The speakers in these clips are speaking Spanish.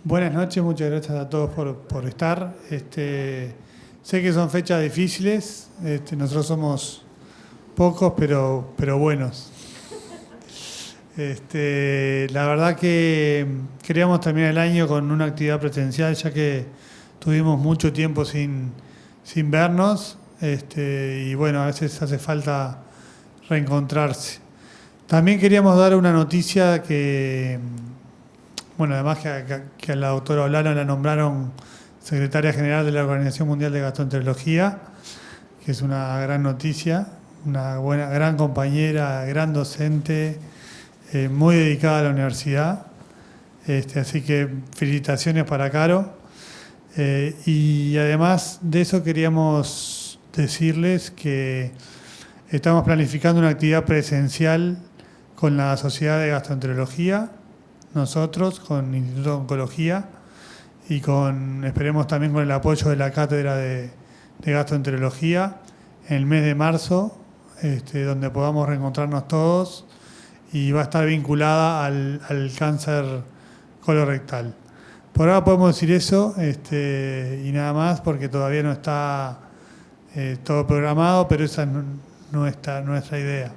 Buenas noches, muchas gracias a todos por estar. Sé que son fechas difíciles, nosotros somos pocos pero buenos. La verdad que queríamos terminar el año con una actividad presencial, ya que tuvimos mucho tiempo sin vernos, y bueno, a veces hace falta reencontrarse. También queríamos dar una noticia que, bueno, además que a la doctora Olano la nombraron secretaria general de la Organización Mundial de Gastroenterología, que es una gran noticia, una gran compañera, gran docente, muy dedicada a la universidad. Así que felicitaciones para Caro. Y además de eso queríamos decirles que estamos planificando una actividad presencial con la Sociedad de Gastroenterología, nosotros, con el Instituto de Oncología y esperemos también con el apoyo de la Cátedra de Gastroenterología en el mes de marzo, donde podamos reencontrarnos todos, y va a estar vinculada al cáncer colorectal. Por ahora podemos decir eso y nada más, porque todavía no está todo programado, pero esa es nuestra idea.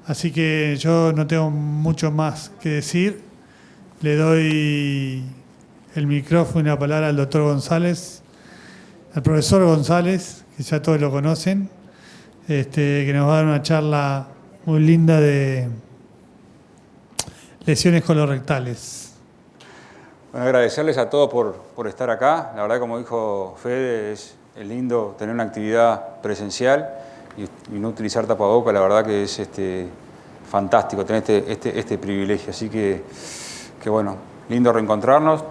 Así que yo no tengo mucho más que decir. Le doy el micrófono y la palabra al doctor González, al profesor González, que ya todos lo conocen, que nos va a dar una charla muy linda de lesiones colorectales. Bueno, agradecerles a todos por estar acá. La verdad, como dijo Fede, es lindo tener una actividad presencial y no utilizar tapaboca. La verdad que es fantástico tener este privilegio. Así que bueno, lindo reencontrarnos.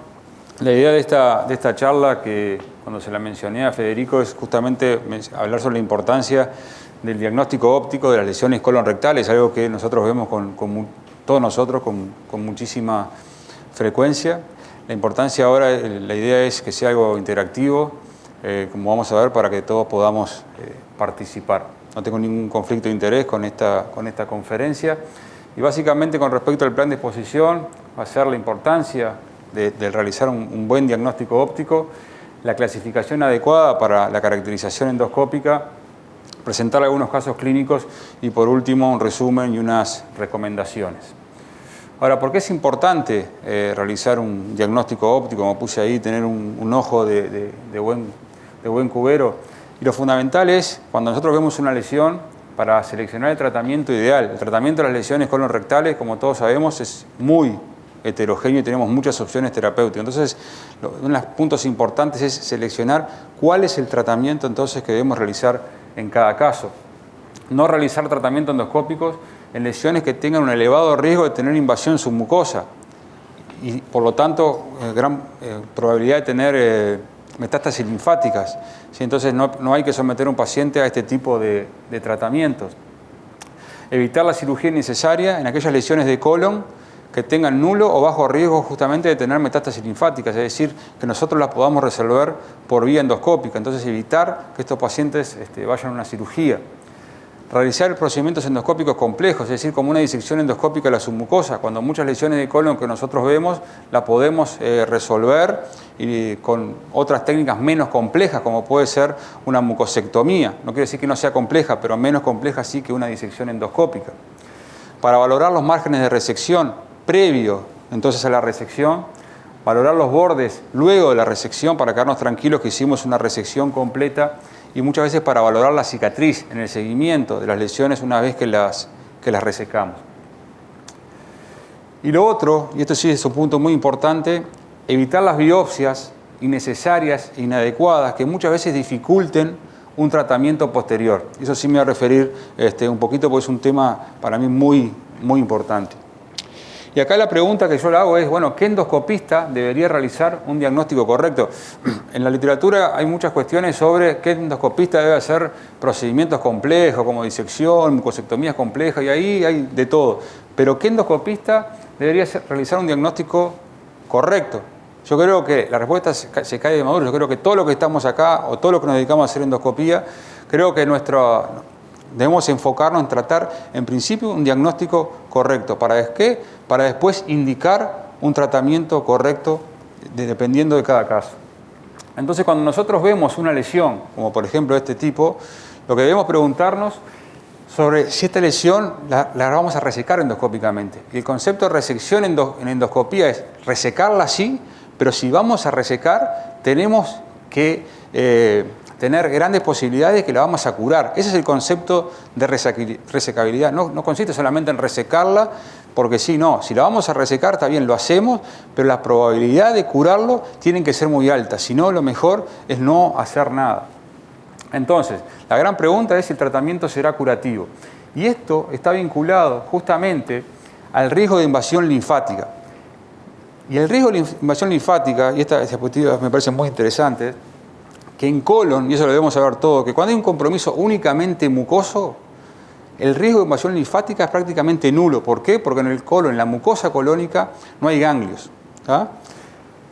La idea de esta charla, que cuando se la mencioné a Federico, es justamente hablar sobre la importancia del diagnóstico óptico de las lesiones colonrectales, algo que nosotros vemos todos nosotros con muchísima frecuencia. La importancia ahora, la idea es que sea algo interactivo, como vamos a ver, para que todos podamos participar. No tengo ningún conflicto de interés con esta conferencia. Y básicamente, con respecto al plan de exposición, va a ser la importancia de realizar un buen diagnóstico óptico, la clasificación adecuada para la caracterización endoscópica, presentar algunos casos clínicos y, por último, un resumen y unas recomendaciones. Ahora, ¿por qué es importante realizar un diagnóstico óptico? Como puse ahí, tener un ojo de buen cubero. Y lo fundamental es, cuando nosotros vemos una lesión, para seleccionar el tratamiento ideal. El tratamiento de las lesiones colonrectales, como todos sabemos, es muy heterogéneo y tenemos muchas opciones terapéuticas. Entonces, uno de los puntos importantes es seleccionar cuál es el tratamiento entonces que debemos realizar en cada caso. No realizar tratamientos endoscópicos en lesiones que tengan un elevado riesgo de tener invasión submucosa y, por lo tanto, gran probabilidad de tener metástasis linfáticas. ¿Sí? Entonces no hay que someter a un paciente a este tipo de tratamientos. Evitar la cirugía innecesaria en aquellas lesiones de colon que tengan nulo o bajo riesgo justamente de tener metástasis linfáticas, es decir, que nosotros las podamos resolver por vía endoscópica. Entonces, evitar que estos pacientes vayan a una cirugía. Realizar procedimientos endoscópicos complejos, es decir, como una disección endoscópica de la submucosa, cuando muchas lesiones de colon que nosotros vemos la podemos resolver y con otras técnicas menos complejas, como puede ser una mucosectomía. No quiere decir que no sea compleja, pero menos compleja sí que una disección endoscópica. Para valorar los márgenes de resección previo entonces a la resección, valorar los bordes luego de la resección para quedarnos tranquilos que hicimos una resección completa, y muchas veces para valorar la cicatriz en el seguimiento de las lesiones una vez que las resecamos. Y lo otro, y esto sí es un punto muy importante, evitar las biopsias innecesarias e inadecuadas que muchas veces dificulten un tratamiento posterior. Eso sí me voy a referir un poquito, porque es un tema para mí muy, muy importante. Y acá la pregunta que yo le hago es, bueno, ¿qué endoscopista debería realizar un diagnóstico correcto? En la literatura hay muchas cuestiones sobre qué endoscopista debe hacer procedimientos complejos, como disección, mucosectomías complejas, y ahí hay de todo. Pero ¿qué endoscopista debería realizar un diagnóstico correcto? Yo creo que la respuesta se cae de maduro. Yo creo que todo lo que estamos acá, o todo lo que nos dedicamos a hacer endoscopía, creo que debemos enfocarnos en tratar, en principio, un diagnóstico correcto. ¿Para qué? Para después indicar un tratamiento correcto dependiendo de cada caso. Entonces, cuando nosotros vemos una lesión, como por ejemplo este tipo, lo que debemos preguntarnos sobre si esta lesión la vamos a resecar endoscópicamente. Y el concepto de resección en endoscopía es resecarla sí, pero si vamos a resecar, tenemos que tener grandes posibilidades que la vamos a curar. Ese es el concepto de resecabilidad. No consiste solamente en resecarla, porque sí, no. Si la vamos a resecar, está bien, lo hacemos, pero la probabilidad de curarlo tienen que ser muy altas. Si no, lo mejor es no hacer nada. Entonces, la gran pregunta es si el tratamiento será curativo. Y esto está vinculado justamente al riesgo de invasión linfática. Y el riesgo de invasión linfática, y esta diapositiva me parece muy interesante, que en colon, y eso lo debemos saber todo, que cuando hay un compromiso únicamente mucoso, el riesgo de invasión linfática es prácticamente nulo. ¿Por qué? Porque en el colon, en la mucosa colónica, no hay ganglios.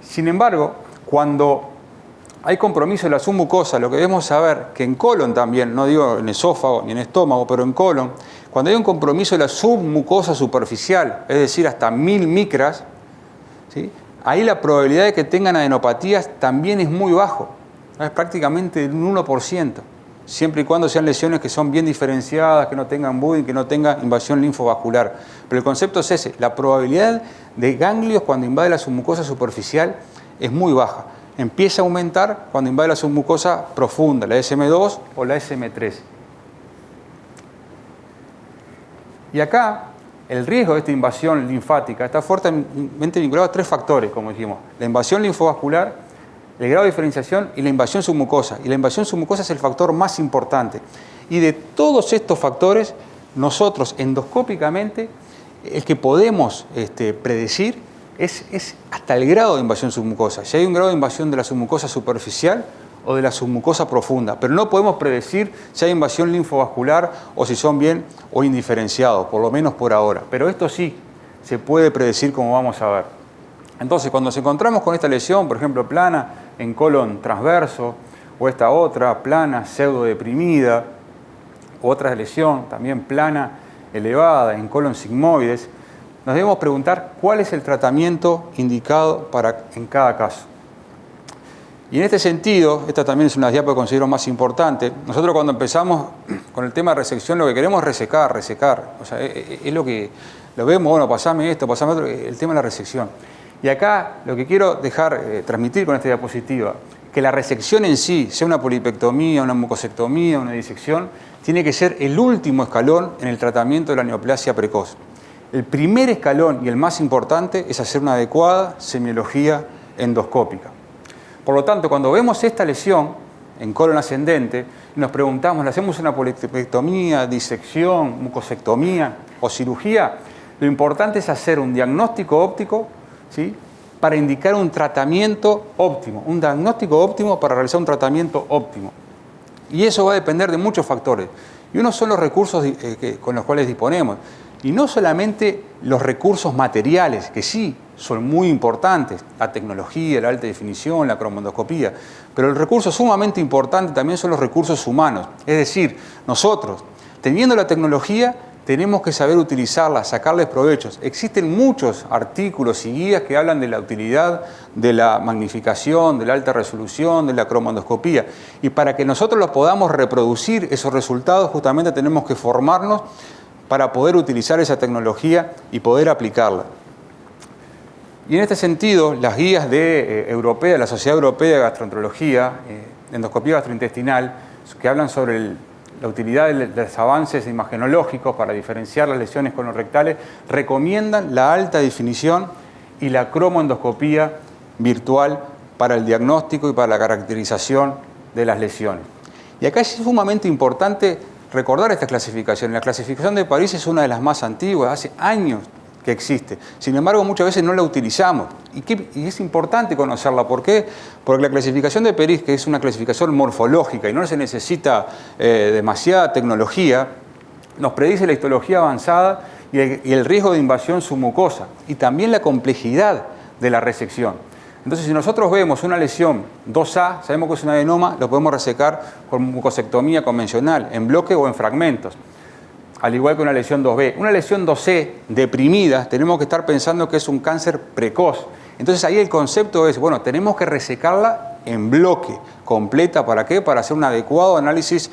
Sin embargo, cuando hay compromiso de la submucosa, lo que debemos saber que en colon también, no digo en esófago ni en estómago, pero en colon, cuando hay un compromiso de la submucosa superficial, es decir, hasta 1000 micras, ¿sí? Ahí la probabilidad de que tengan adenopatías también es muy bajo, es prácticamente un 1%, siempre y cuando sean lesiones que son bien diferenciadas, que no tengan budding, que no tengan invasión linfovascular. Pero el concepto es ese, la probabilidad de ganglios cuando invade la submucosa superficial es muy baja. Empieza a aumentar cuando invade la submucosa profunda, la SM2 o la SM3. Y acá, el riesgo de esta invasión linfática está fuertemente vinculado a 3 factores, como dijimos. La invasión linfovascular, el grado de diferenciación y la invasión submucosa. Y la invasión submucosa es el factor más importante. Y de todos estos factores, nosotros endoscópicamente, el que podemos predecir es hasta el grado de invasión submucosa. Si hay un grado de invasión de la submucosa superficial o de la submucosa profunda, pero no podemos predecir si hay invasión linfovascular o si son bien o indiferenciados, por lo menos por ahora. Pero esto sí se puede predecir, como vamos a ver. Entonces, cuando nos encontramos con esta lesión, por ejemplo, plana en colon transverso, o esta otra plana pseudo deprimida, otra lesión también plana elevada en colon sigmoides, nos debemos preguntar cuál es el tratamiento indicado en cada caso. Y en este sentido, esta también es una diapositiva que considero más importante, nosotros cuando empezamos con el tema de resección lo que queremos es resecar, o sea, es lo que lo vemos, bueno, pasame esto, pasame otro, el tema de la resección. Y acá lo que quiero transmitir con esta diapositiva, que la resección en sí, sea una polipectomía, una mucosectomía, una disección, tiene que ser el último escalón en el tratamiento de la neoplasia precoz. El primer escalón y el más importante es hacer una adecuada semiología endoscópica. Por lo tanto, cuando vemos esta lesión en colon ascendente, nos preguntamos, ¿le hacemos una polipectomía, disección, mucosectomía o cirugía? Lo importante es hacer un diagnóstico óptico, ¿sí?, para indicar un tratamiento óptimo, un diagnóstico óptimo para realizar un tratamiento óptimo. Y eso va a depender de muchos factores. Y unos son los recursos con los cuales disponemos. Y no solamente los recursos materiales, que sí son muy importantes, la tecnología, la alta definición, la cromondoscopía, pero el recurso sumamente importante también son los recursos humanos. Es decir, nosotros, teniendo la tecnología, tenemos que saber utilizarla, sacarles provechos. Existen muchos artículos y guías que hablan de la utilidad de la magnificación, de la alta resolución, de la cromondoscopía. Y para que nosotros los podamos reproducir esos resultados, justamente tenemos que formarnos para poder utilizar esa tecnología y poder aplicarla. Y en este sentido, las guías de la Sociedad Europea de Gastroenterología, endoscopía gastrointestinal, que hablan sobre la utilidad de los avances imagenológicos para diferenciar las lesiones colorectales, recomiendan la alta definición y la cromoendoscopía virtual para el diagnóstico y para la caracterización de las lesiones. Y acá es sumamente importante recordar esta clasificación. La clasificación de París es una de las más antiguas, hace años que existe. Sin embargo, muchas veces no la utilizamos. Y es importante conocerla. ¿Por qué? Porque la clasificación de París, que es una clasificación morfológica y no se necesita demasiada tecnología, nos predice la histología avanzada y el riesgo de invasión submucosa y también la complejidad de la resección. Entonces, si nosotros vemos una lesión 2A, sabemos que es un adenoma, lo podemos resecar con mucosectomía convencional, en bloque o en fragmentos. Al igual que una lesión 2B. Una lesión 2C deprimida, tenemos que estar pensando que es un cáncer precoz. Entonces ahí el concepto es, bueno, tenemos que resecarla en bloque, completa, ¿para qué? Para hacer un adecuado análisis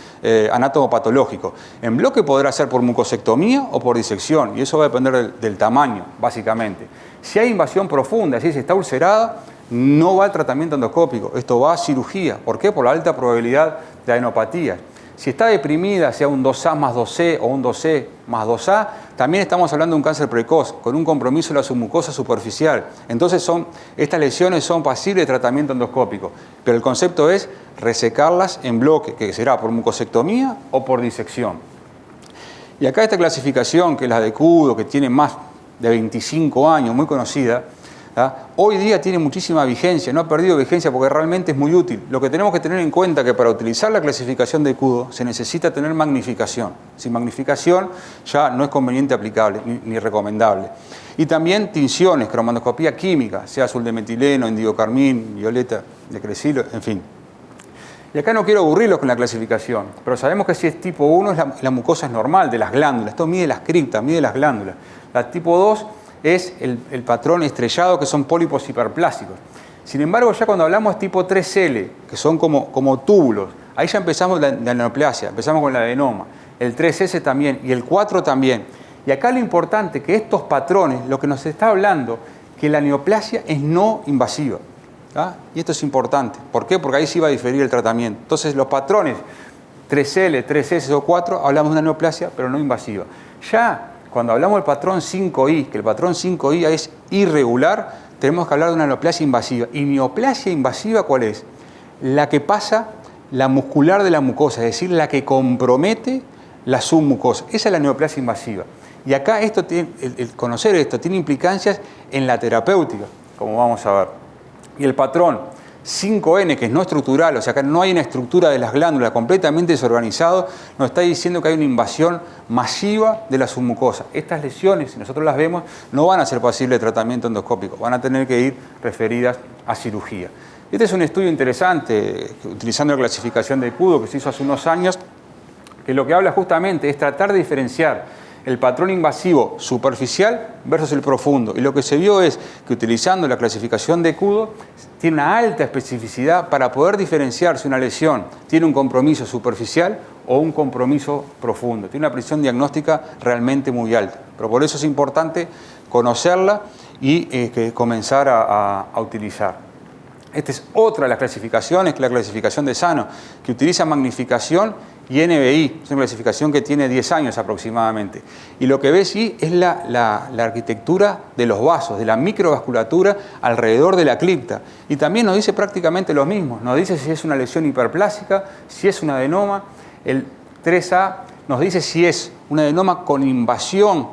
anatomopatológico. En bloque podrá ser por mucosectomía o por disección, y eso va a depender del tamaño, básicamente. Si hay invasión profunda, si está ulcerada, no va al tratamiento endoscópico, esto va a cirugía. ¿Por qué? Por la alta probabilidad de adenopatía. Si está deprimida, sea un 2A más 2C o un 2C más 2A, también estamos hablando de un cáncer precoz, con un compromiso de la submucosa superficial. Entonces estas lesiones son pasibles de tratamiento endoscópico. Pero el concepto es resecarlas en bloque, que será por mucosectomía o por disección. Y acá esta clasificación, que es la de Kudo, que tiene más de 25 años, muy conocida, hoy día tiene muchísima vigencia, no ha perdido vigencia porque realmente es muy útil. Lo que tenemos que tener en cuenta es que para utilizar la clasificación de Kudo se necesita tener magnificación. Sin magnificación ya no es conveniente aplicable ni recomendable. Y también tinciones, cromatoscopía química, sea azul de metileno, indiocarmín, violeta de cresilo, en fin. Y acá no quiero aburrirlos con la clasificación, pero sabemos que si es tipo 1 la mucosa es normal de las glándulas, esto mide las criptas, mide las glándulas. La tipo 2 es el patrón estrellado, que son pólipos hiperplásticos. Sin embargo, ya cuando hablamos de tipo 3L, que son como túbulos, ahí ya empezamos la neoplasia, empezamos con la adenoma, el 3S también y el 4 también. Y acá lo importante que estos patrones, lo que nos está hablando, que la neoplasia es no invasiva. Y esto es importante. ¿Por qué? Porque ahí sí va a diferir el tratamiento. Entonces, los patrones 3L, 3S o 4, hablamos de una neoplasia, pero no invasiva. Ya cuando hablamos del patrón 5I, que el patrón 5I es irregular, tenemos que hablar de una neoplasia invasiva. ¿Y neoplasia invasiva cuál es? La que pasa la muscular de la mucosa, es decir, la que compromete la submucosa. Esa es la neoplasia invasiva. Y acá el conocer esto tiene implicancias en la terapéutica, como vamos a ver. Y el patrón 5N, que es no estructural, o sea, acá no hay una estructura de las glándulas, completamente desorganizado, nos está diciendo que hay una invasión masiva de la submucosa. Estas lesiones, si nosotros las vemos, no van a ser posibles de tratamiento endoscópico, van a tener que ir referidas a cirugía. Este es un estudio interesante, utilizando la clasificación de Kudo, que se hizo hace unos años, que lo que habla justamente es tratar de diferenciar el patrón invasivo superficial versus el profundo. Y lo que se vio es que utilizando la clasificación de Kudo tiene una alta especificidad para poder diferenciar si una lesión tiene un compromiso superficial o un compromiso profundo. Tiene una precisión diagnóstica realmente muy alta. Pero por eso es importante conocerla y comenzar a utilizar. Esta es otra de las clasificaciones, que es la clasificación de Sano, que utiliza magnificación y NBI, es una clasificación que tiene 10 años aproximadamente. Y lo que ve sí es la arquitectura de los vasos, de la microvasculatura alrededor de la cripta. Y también nos dice prácticamente lo mismo, nos dice si es una lesión hiperplásica, si es un adenoma. El 3A nos dice si es un adenoma con invasión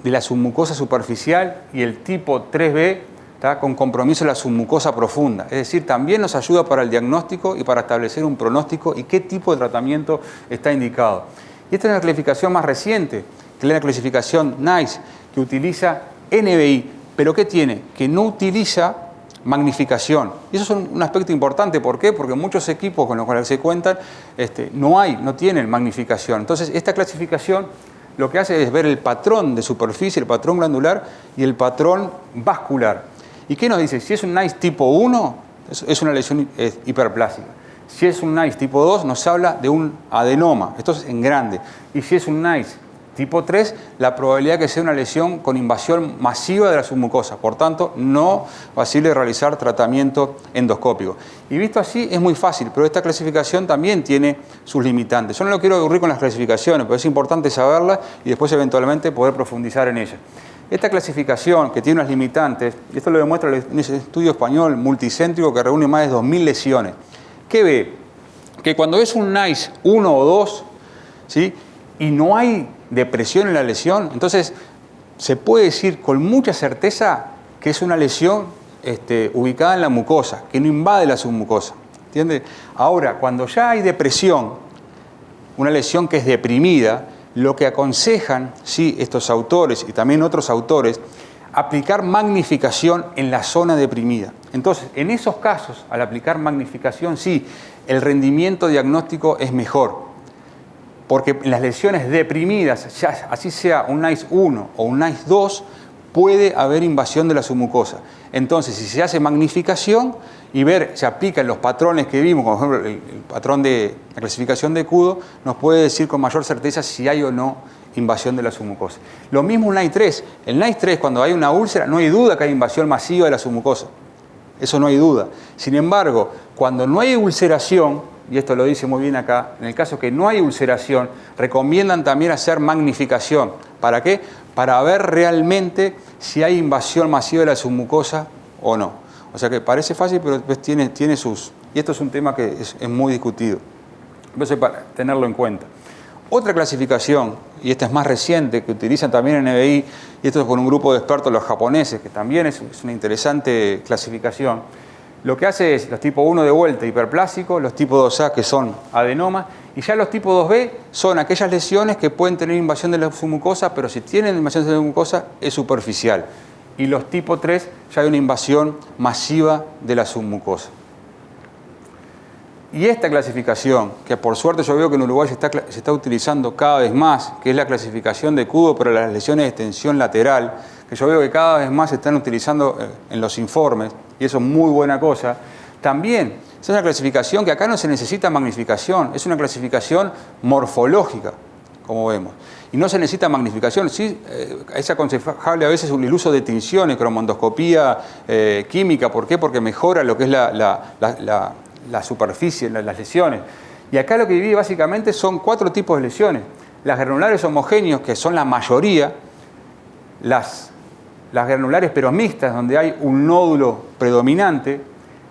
de la submucosa superficial y el tipo 3B con compromiso de la submucosa profunda. Es decir, también nos ayuda para el diagnóstico y para establecer un pronóstico y qué tipo de tratamiento está indicado. Y esta es la clasificación más reciente, que es la clasificación NICE, que utiliza NBI, pero ¿qué tiene? Que no utiliza magnificación. Y eso es un aspecto importante. ¿Por qué? Porque muchos equipos con los cuales se cuentan no tienen magnificación. Entonces, esta clasificación lo que hace es ver el patrón de superficie, el patrón glandular y el patrón vascular. ¿Y qué nos dice? Si es un NICE tipo 1, es una lesión hiperplásica. Si es un NICE tipo 2, nos habla de un adenoma. Esto es en grande. Y si es un NICE tipo 3, la probabilidad que sea una lesión con invasión masiva de la submucosa. Por tanto, no posible realizar tratamiento endoscópico. Y visto así, es muy fácil, pero esta clasificación también tiene sus limitantes. Yo no lo quiero aburrir con las clasificaciones, pero es importante saberlas y después eventualmente poder profundizar en ellas. Esta clasificación, que tiene unas limitantes, y esto lo demuestra un estudio español multicéntrico que reúne más de 2.000 lesiones, ¿qué ve? Que cuando es un NICE 1 o 2, ¿sí?, y no hay depresión en la lesión, entonces se puede decir con mucha certeza que es una lesión ubicada en la mucosa, que no invade la submucosa. ¿Entiende? Ahora, cuando ya hay depresión, una lesión que es deprimida, lo que aconsejan, sí, estos autores y también otros autores, aplicar magnificación en la zona deprimida. Entonces, en esos casos, al aplicar magnificación, sí, el rendimiento diagnóstico es mejor. Porque en las lesiones deprimidas, ya, así sea un NICE 1 o un NICE 2, puede haber invasión de la submucosa. Entonces, si se hace magnificación y se aplican los patrones que vimos, como por ejemplo el patrón de la clasificación de Kudo, nos puede decir con mayor certeza si hay o no invasión de la submucosa. Lo mismo un NICE-3. El NICE-3, cuando hay una úlcera, no hay duda que hay invasión masiva de la submucosa. Eso no hay duda. Sin embargo, cuando no hay ulceración, y esto lo dice muy bien acá, en el caso que no hay ulceración, recomiendan también hacer magnificación. ¿Para qué? Para ver realmente si hay invasión masiva de la submucosa o no. O sea que parece fácil, pero después tiene sus... Y esto es un tema que es muy discutido. Entonces, para tenerlo en cuenta. Otra clasificación, y esta es más reciente, que utilizan también en NBI, y esto es con un grupo de expertos, los japoneses, que también es una interesante clasificación. Lo que hace es los tipo 1 de vuelta hiperplásicos, los tipo 2A que son adenomas, y ya los tipo 2B son aquellas lesiones que pueden tener invasión de la submucosa, pero si tienen invasión de la submucosa es superficial. Y los tipo 3 ya hay una invasión masiva de la submucosa. Y esta clasificación, que por suerte yo veo que en Uruguay se está utilizando cada vez más, que es la clasificación de Kudo para las lesiones de extensión lateral, que yo veo que cada vez más se están utilizando en los informes, y eso es muy buena cosa, también es una clasificación que acá no se necesita magnificación, es una clasificación morfológica, como vemos. Y no se necesita magnificación, sí, es aconsejable a veces el uso de tinciones, cromondoscopía química, ¿por qué? Porque mejora lo que es la superficie, las lesiones. Y acá lo que divide básicamente son 4 tipos de lesiones. Las granulares homogéneos, que son la mayoría, las granulares pero mixtas, donde hay un nódulo predominante,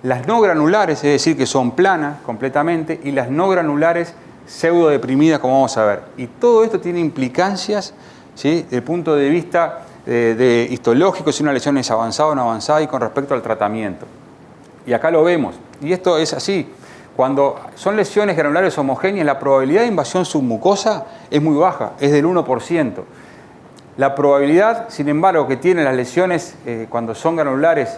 las no granulares, es decir, que son planas completamente, y las no granulares pseudo deprimidas, como vamos a ver. Y todo esto tiene implicancias, ¿sí?, desde el punto de vista de histológico, si una lesión es avanzada o no avanzada, y con respecto al tratamiento. Y acá lo vemos. Y esto es así. Cuando son lesiones granulares homogéneas, la probabilidad de invasión submucosa es muy baja, es del 1%. La probabilidad, sin embargo, que tienen las lesiones cuando son granulares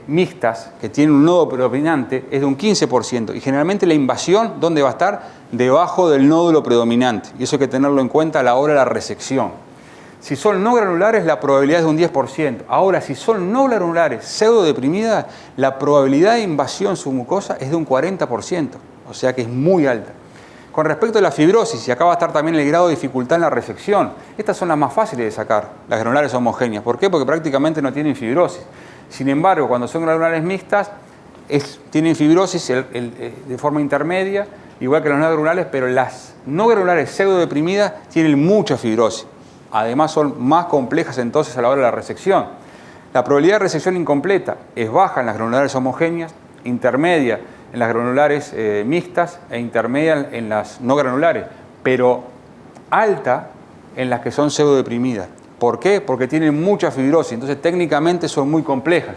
mixtas, que tienen un nodo predominante, es de un 15%. Y generalmente la invasión, ¿dónde va a estar? Debajo del nódulo predominante. Y eso hay que tenerlo en cuenta a la hora de la resección. Si son no granulares, la probabilidad es de un 10%. Ahora, si son no granulares pseudo deprimidas, la probabilidad de invasión submucosa es de un 40%. O sea que es muy alta. Con respecto a la fibrosis, y acá va a estar también el grado de dificultad en la resección, estas son las más fáciles de sacar, las granulares homogéneas. ¿Por qué? Porque prácticamente no tienen fibrosis. Sin embargo, cuando son granulares mixtas, tienen fibrosis de forma intermedia, igual que las no granulares, pero las no granulares pseudo deprimidas tienen mucha fibrosis. Además son más complejas entonces a la hora de la resección. La probabilidad de resección incompleta es baja en las granulares homogéneas, intermedia en las granulares mixtas e intermedia en las no granulares, pero alta en las que son pseudodeprimidas. ¿Por qué? Porque tienen mucha fibrosis, entonces técnicamente son muy complejas.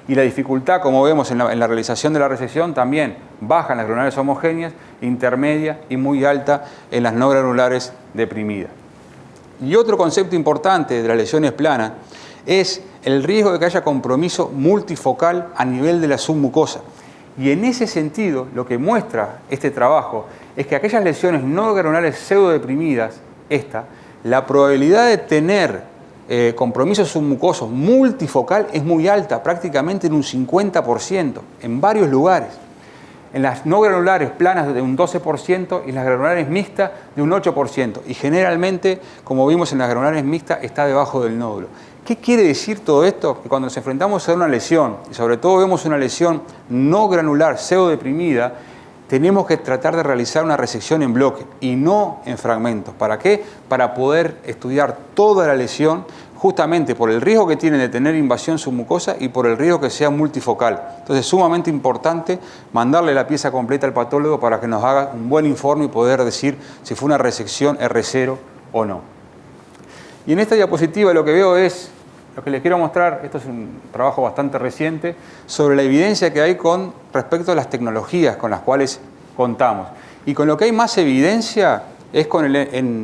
Y la dificultad, como vemos en la realización de la resección, también baja en las granulares homogéneas, intermedia y muy alta en las no granulares deprimidas. Y otro concepto importante de las lesiones planas es el riesgo de que haya compromiso multifocal a nivel de la submucosa. Y en ese sentido, lo que muestra este trabajo es que aquellas lesiones no granulares pseudodeprimidas, la probabilidad de tener compromiso submucoso multifocal es muy alta, prácticamente en un 50%, en varios lugares. En las no granulares planas de un 12% y en las granulares mixtas de un 8%. Y generalmente, como vimos en las granulares mixtas, está debajo del nódulo. ¿Qué quiere decir todo esto? Que cuando nos enfrentamos a una lesión, y sobre todo vemos una lesión no granular, pseudodeprimida, tenemos que tratar de realizar una resección en bloque y no en fragmentos. ¿Para qué? Para poder estudiar toda la lesión, justamente por el riesgo que tiene de tener invasión submucosa y por el riesgo que sea multifocal. Entonces es sumamente importante mandarle la pieza completa al patólogo para que nos haga un buen informe y poder decir si fue una resección R0 o no. Y en esta diapositiva lo que veo es, lo que les quiero mostrar, esto es un trabajo bastante reciente, sobre la evidencia que hay con respecto a las tecnologías con las cuales contamos. Y con lo que hay más evidencia es con el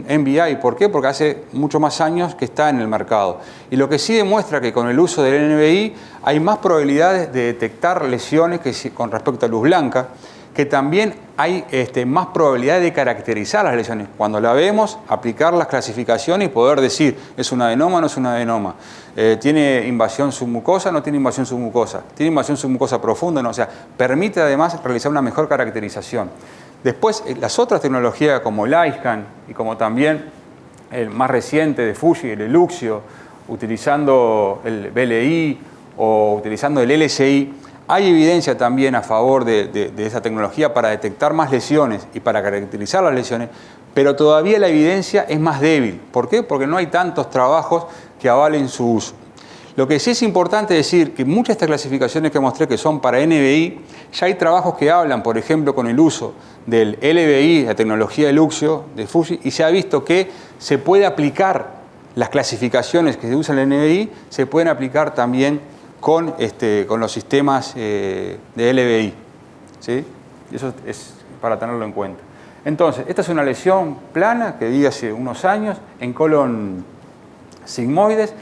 NBI. ¿Por qué? Porque hace mucho más años que está en el mercado. Y lo que sí demuestra que con el uso del NBI hay más probabilidades de detectar lesiones que con respecto a luz blanca, que también hay más probabilidad de caracterizar las lesiones. Cuando la vemos, aplicar las clasificaciones y poder decir, ¿es un adenoma o no es un adenoma? ¿Tiene invasión submucosa o no tiene invasión submucosa? ¿Tiene invasión submucosa profunda? No, o sea, permite además realizar una mejor caracterización. Después, las otras tecnologías como el iScan y como también el más reciente de Fuji, el Eluxio, utilizando el BLI o utilizando el LSI, hay evidencia también a favor de esa tecnología para detectar más lesiones y para caracterizar las lesiones, pero todavía la evidencia es más débil. ¿Por qué? Porque no hay tantos trabajos que avalen su uso. Lo que sí es importante decir que muchas de estas clasificaciones que mostré que son para NBI, ya hay trabajos que hablan, por ejemplo, con el uso del LBI, la tecnología Eluxio de Fuji, y se ha visto que se puede aplicar las clasificaciones que se usan en el NBI, se pueden aplicar también con los sistemas de LBI. ¿Sí? Y eso es para tenerlo en cuenta. Entonces, esta es una lesión plana que vi hace unos años en colon sigmoides.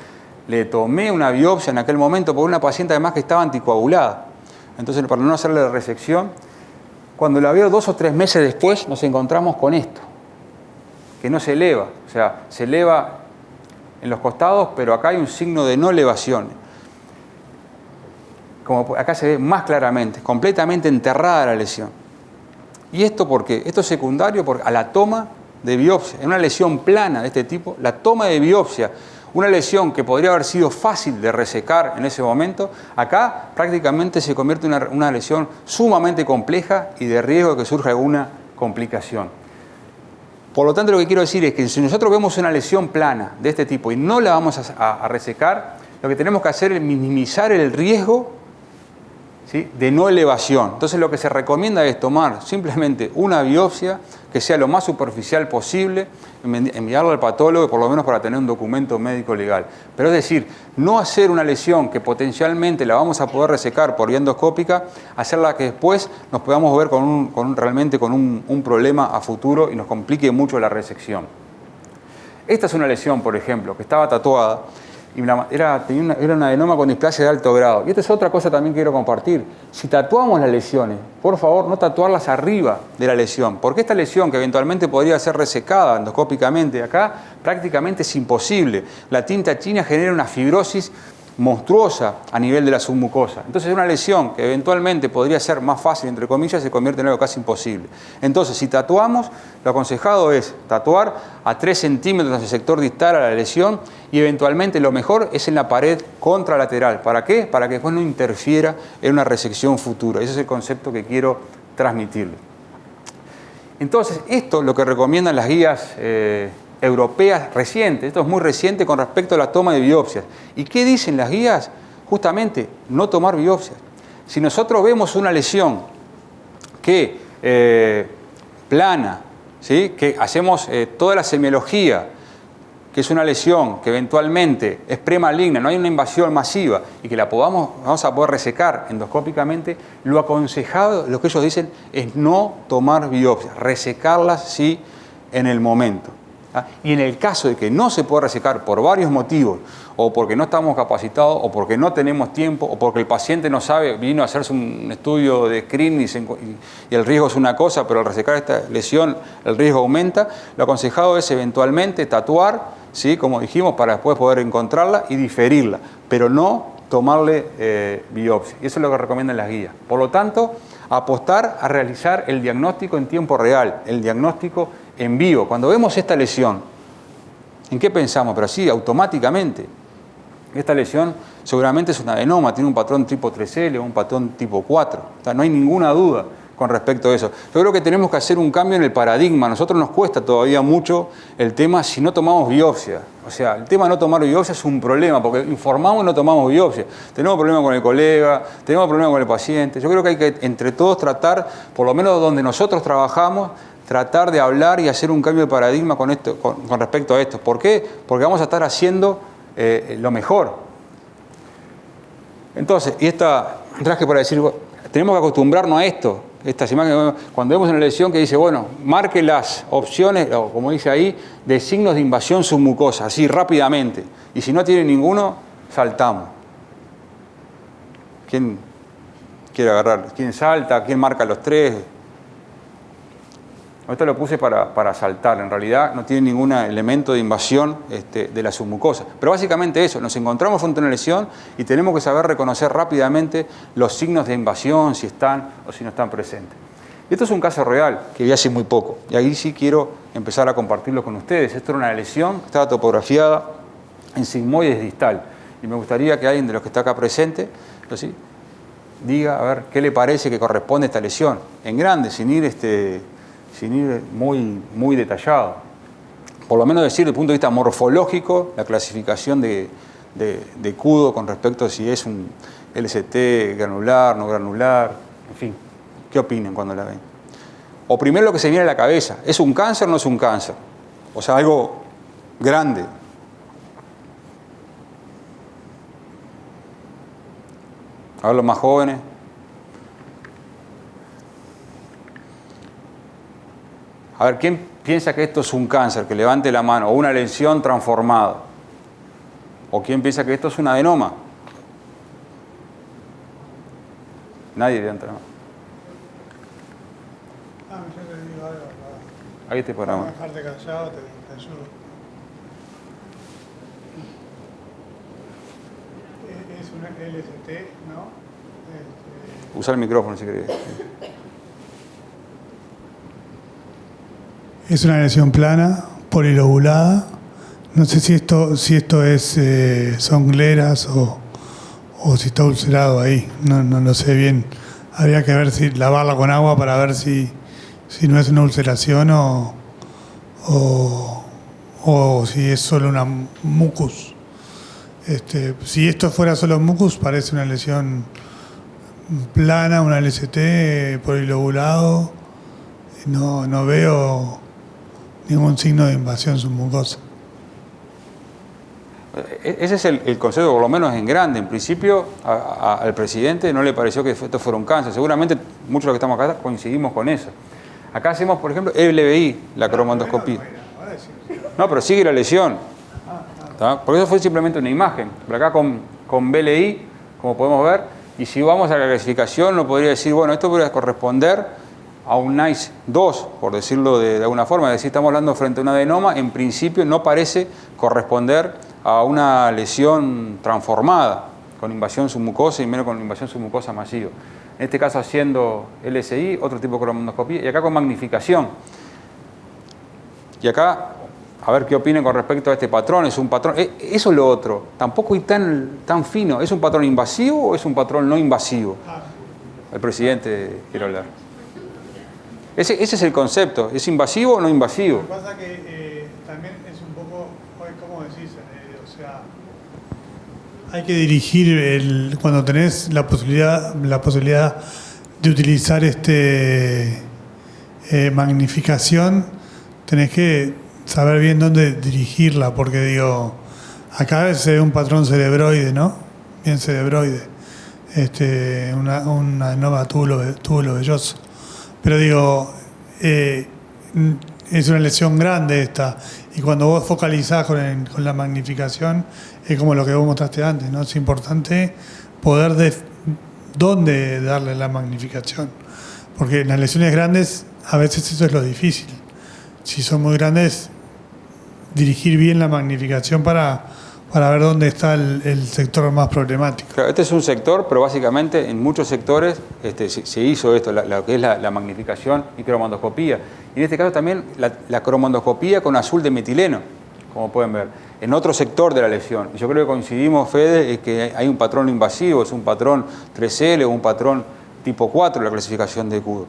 Le tomé una biopsia en aquel momento por una paciente además que estaba anticoagulada. Entonces, para no hacerle la resección, cuando la veo 2 o 3 meses después, nos encontramos con esto, que no se eleva. O sea, se eleva en los costados, pero acá hay un signo de no elevación. Como acá se ve más claramente, completamente enterrada la lesión. ¿Y esto por qué? Esto es secundario a la toma de biopsia. En una lesión plana de este tipo, la toma de biopsia, una lesión que podría haber sido fácil de resecar en ese momento, acá prácticamente se convierte en una lesión sumamente compleja y de riesgo de que surja alguna complicación. Por lo tanto, lo que quiero decir es que si nosotros vemos una lesión plana de este tipo y no la vamos a resecar, lo que tenemos que hacer es minimizar el riesgo, ¿sí?, de no elevación. Entonces lo que se recomienda es tomar simplemente una biopsia que sea lo más superficial posible, enviarla al patólogo, por lo menos para tener un documento médico legal. Pero es decir, no hacer una lesión que potencialmente la vamos a poder resecar por vía endoscópica, hacerla que después nos podamos ver realmente con un problema a futuro y nos complique mucho la resección. Esta es una lesión, por ejemplo, que estaba tatuada, y era un adenoma con displasia de alto grado. Y esta es otra cosa también que quiero compartir. Si tatuamos las lesiones, por favor, no tatuarlas arriba de la lesión, porque esta lesión que eventualmente podría ser resecada endoscópicamente acá, prácticamente es imposible. La tinta china genera una fibrosis monstruosa a nivel de la submucosa. Entonces una lesión que eventualmente podría ser más fácil, entre comillas, se convierte en algo casi imposible. Entonces, si tatuamos, lo aconsejado es tatuar a 3 centímetros en el sector distal a la lesión y eventualmente lo mejor es en la pared contralateral. ¿Para qué? Para que después no interfiera en una resección futura. Ese es el concepto que quiero transmitirle. Entonces, esto es lo que recomiendan las guías europeas recientes. Esto es muy reciente con respecto a la toma de biopsias. ¿Y qué dicen las guías? Justamente, no tomar biopsias. Si nosotros vemos una lesión que plana, ¿sí?, que hacemos toda la semiología, que es una lesión que eventualmente es premaligna, no hay una invasión masiva y que vamos a poder resecar endoscópicamente, lo aconsejado, lo que ellos dicen, es no tomar biopsias, resecarlas sí en el momento. Y en el caso de que no se pueda resecar por varios motivos, o porque no estamos capacitados, o porque no tenemos tiempo, o porque el paciente no sabe, vino a hacerse un estudio de screening y el riesgo es una cosa, pero al resecar esta lesión el riesgo aumenta, lo aconsejado es eventualmente tatuar, ¿sí?, como dijimos, para después poder encontrarla y diferirla, pero no tomarle biopsia. Y eso es lo que recomiendan las guías. Por lo tanto, apostar a realizar el diagnóstico en tiempo real, el diagnóstico en vivo. Cuando vemos esta lesión, ¿en qué pensamos? Pero sí, automáticamente. Esta lesión seguramente es un adenoma, tiene un patrón tipo 3L o un patrón tipo 4. O sea, no hay ninguna duda con respecto a eso. Yo creo que tenemos que hacer un cambio en el paradigma. A nosotros nos cuesta todavía mucho el tema si no tomamos biopsia. O sea, el tema de no tomar biopsia es un problema, porque informamos y no tomamos biopsia. Tenemos problemas con el colega, tenemos problemas con el paciente. Yo creo que hay que, entre todos, tratar, por lo menos donde nosotros trabajamos, tratar de hablar y hacer un cambio de paradigma con respecto a esto. ¿Por qué? Porque vamos a estar haciendo lo mejor. Entonces, y esta traje para decir, tenemos que acostumbrarnos a esto. Estas imágenes, cuando vemos una lesión que dice, bueno, marque las opciones, o como dice ahí, de signos de invasión submucosa, así rápidamente. Y si no tiene ninguno, saltamos. ¿Quién quiere agarrar? ¿Quién salta? ¿Quién marca los 3? Esto lo puse para saltar, en realidad no tiene ningún elemento de invasión de la submucosa. Pero básicamente eso, nos encontramos frente a una lesión y tenemos que saber reconocer rápidamente los signos de invasión, si están o si no están presentes. Y esto es un caso real que vi hace muy poco, y ahí sí quiero empezar a compartirlo con ustedes. Esto era una lesión que estaba topografiada en sigmoides distal, y me gustaría que alguien de los que está acá presente, ¿sí?, diga a ver qué le parece que corresponde a esta lesión, en grande, sin ir muy detallado. Por lo menos decir desde el punto de vista morfológico, la clasificación de Kudo con respecto a si es un LCT granular, no granular, en fin, ¿qué opinan cuando la ven? O primero lo que se viene a la cabeza, ¿es un cáncer o no es un cáncer? O sea, algo grande. A ver los más jóvenes. A ver, ¿quién piensa que esto es un cáncer? Que levante la mano. O una lesión transformada. ¿O quién piensa que esto es un adenoma? Nadie levanta la mano. Yo te digo algo. Ahí te paramos. Para dejarte callado, te ayudo. Es una LST, ¿no? Usa el micrófono si querés. Es una lesión plana, polilobulada. No sé si esto es son gleras o si está ulcerado ahí. No lo sé bien. Habría que ver si lavarla con agua para ver si no es una ulceración o si es solo una mucus. Si esto fuera solo mucus, parece una lesión plana, una LST, polilobulado. No veo ningún signo de invasión submucosa. Ese es el concepto, por lo menos en grande. En principio, al presidente no le pareció que esto fuera un cáncer. Seguramente muchos de los que estamos acá coincidimos con eso. Acá hacemos, por ejemplo, LBI, la cromandoscopía. No, pero sigue la lesión. ¿Tá? Porque eso fue simplemente una imagen. Pero acá con BLI, como podemos ver, y si vamos a la clasificación, uno podría decir, bueno, esto podría corresponder a un NICE 2, por decirlo de alguna forma. Es decir, estamos hablando frente a un adenoma, en principio no parece corresponder a una lesión transformada, con invasión submucosa y menos con invasión submucosa masiva. En este caso haciendo LSI, otro tipo de cromandoscopía, y acá con magnificación. Y acá, a ver qué opinan con respecto a este patrón. Es un patrón, eso es lo otro, tampoco es tan fino. ¿Es un patrón invasivo o es un patrón no invasivo? El presidente quiere hablar. Ese es el concepto, ¿es invasivo o no invasivo? Lo que pasa es que también es un poco, ¿cómo decís? O sea, hay que dirigir, cuando tenés la posibilidad de utilizar magnificación, tenés que saber bien dónde dirigirla, porque digo, acá se ve un patrón cerebroide, ¿no? Bien cerebroide, un adenoma túbulo velloso. Pero digo, es una lesión grande esta, y cuando vos focalizás con la magnificación, es como lo que vos mostraste antes, ¿no? Es importante poder dónde darle la magnificación, porque en las lesiones grandes a veces eso es lo difícil. Si son muy grandes, dirigir bien la magnificación para ver dónde está el sector más problemático. Claro, este es un sector, pero básicamente en muchos sectores se hizo esto, lo que es la magnificación y cromandoscopía. Y en este caso también la cromandoscopía con azul de metileno, como pueden ver, en otro sector de la lesión. Y yo creo que coincidimos, Fede, es que hay un patrón invasivo, es un patrón 3L o un patrón tipo 4 en la clasificación de Kudo.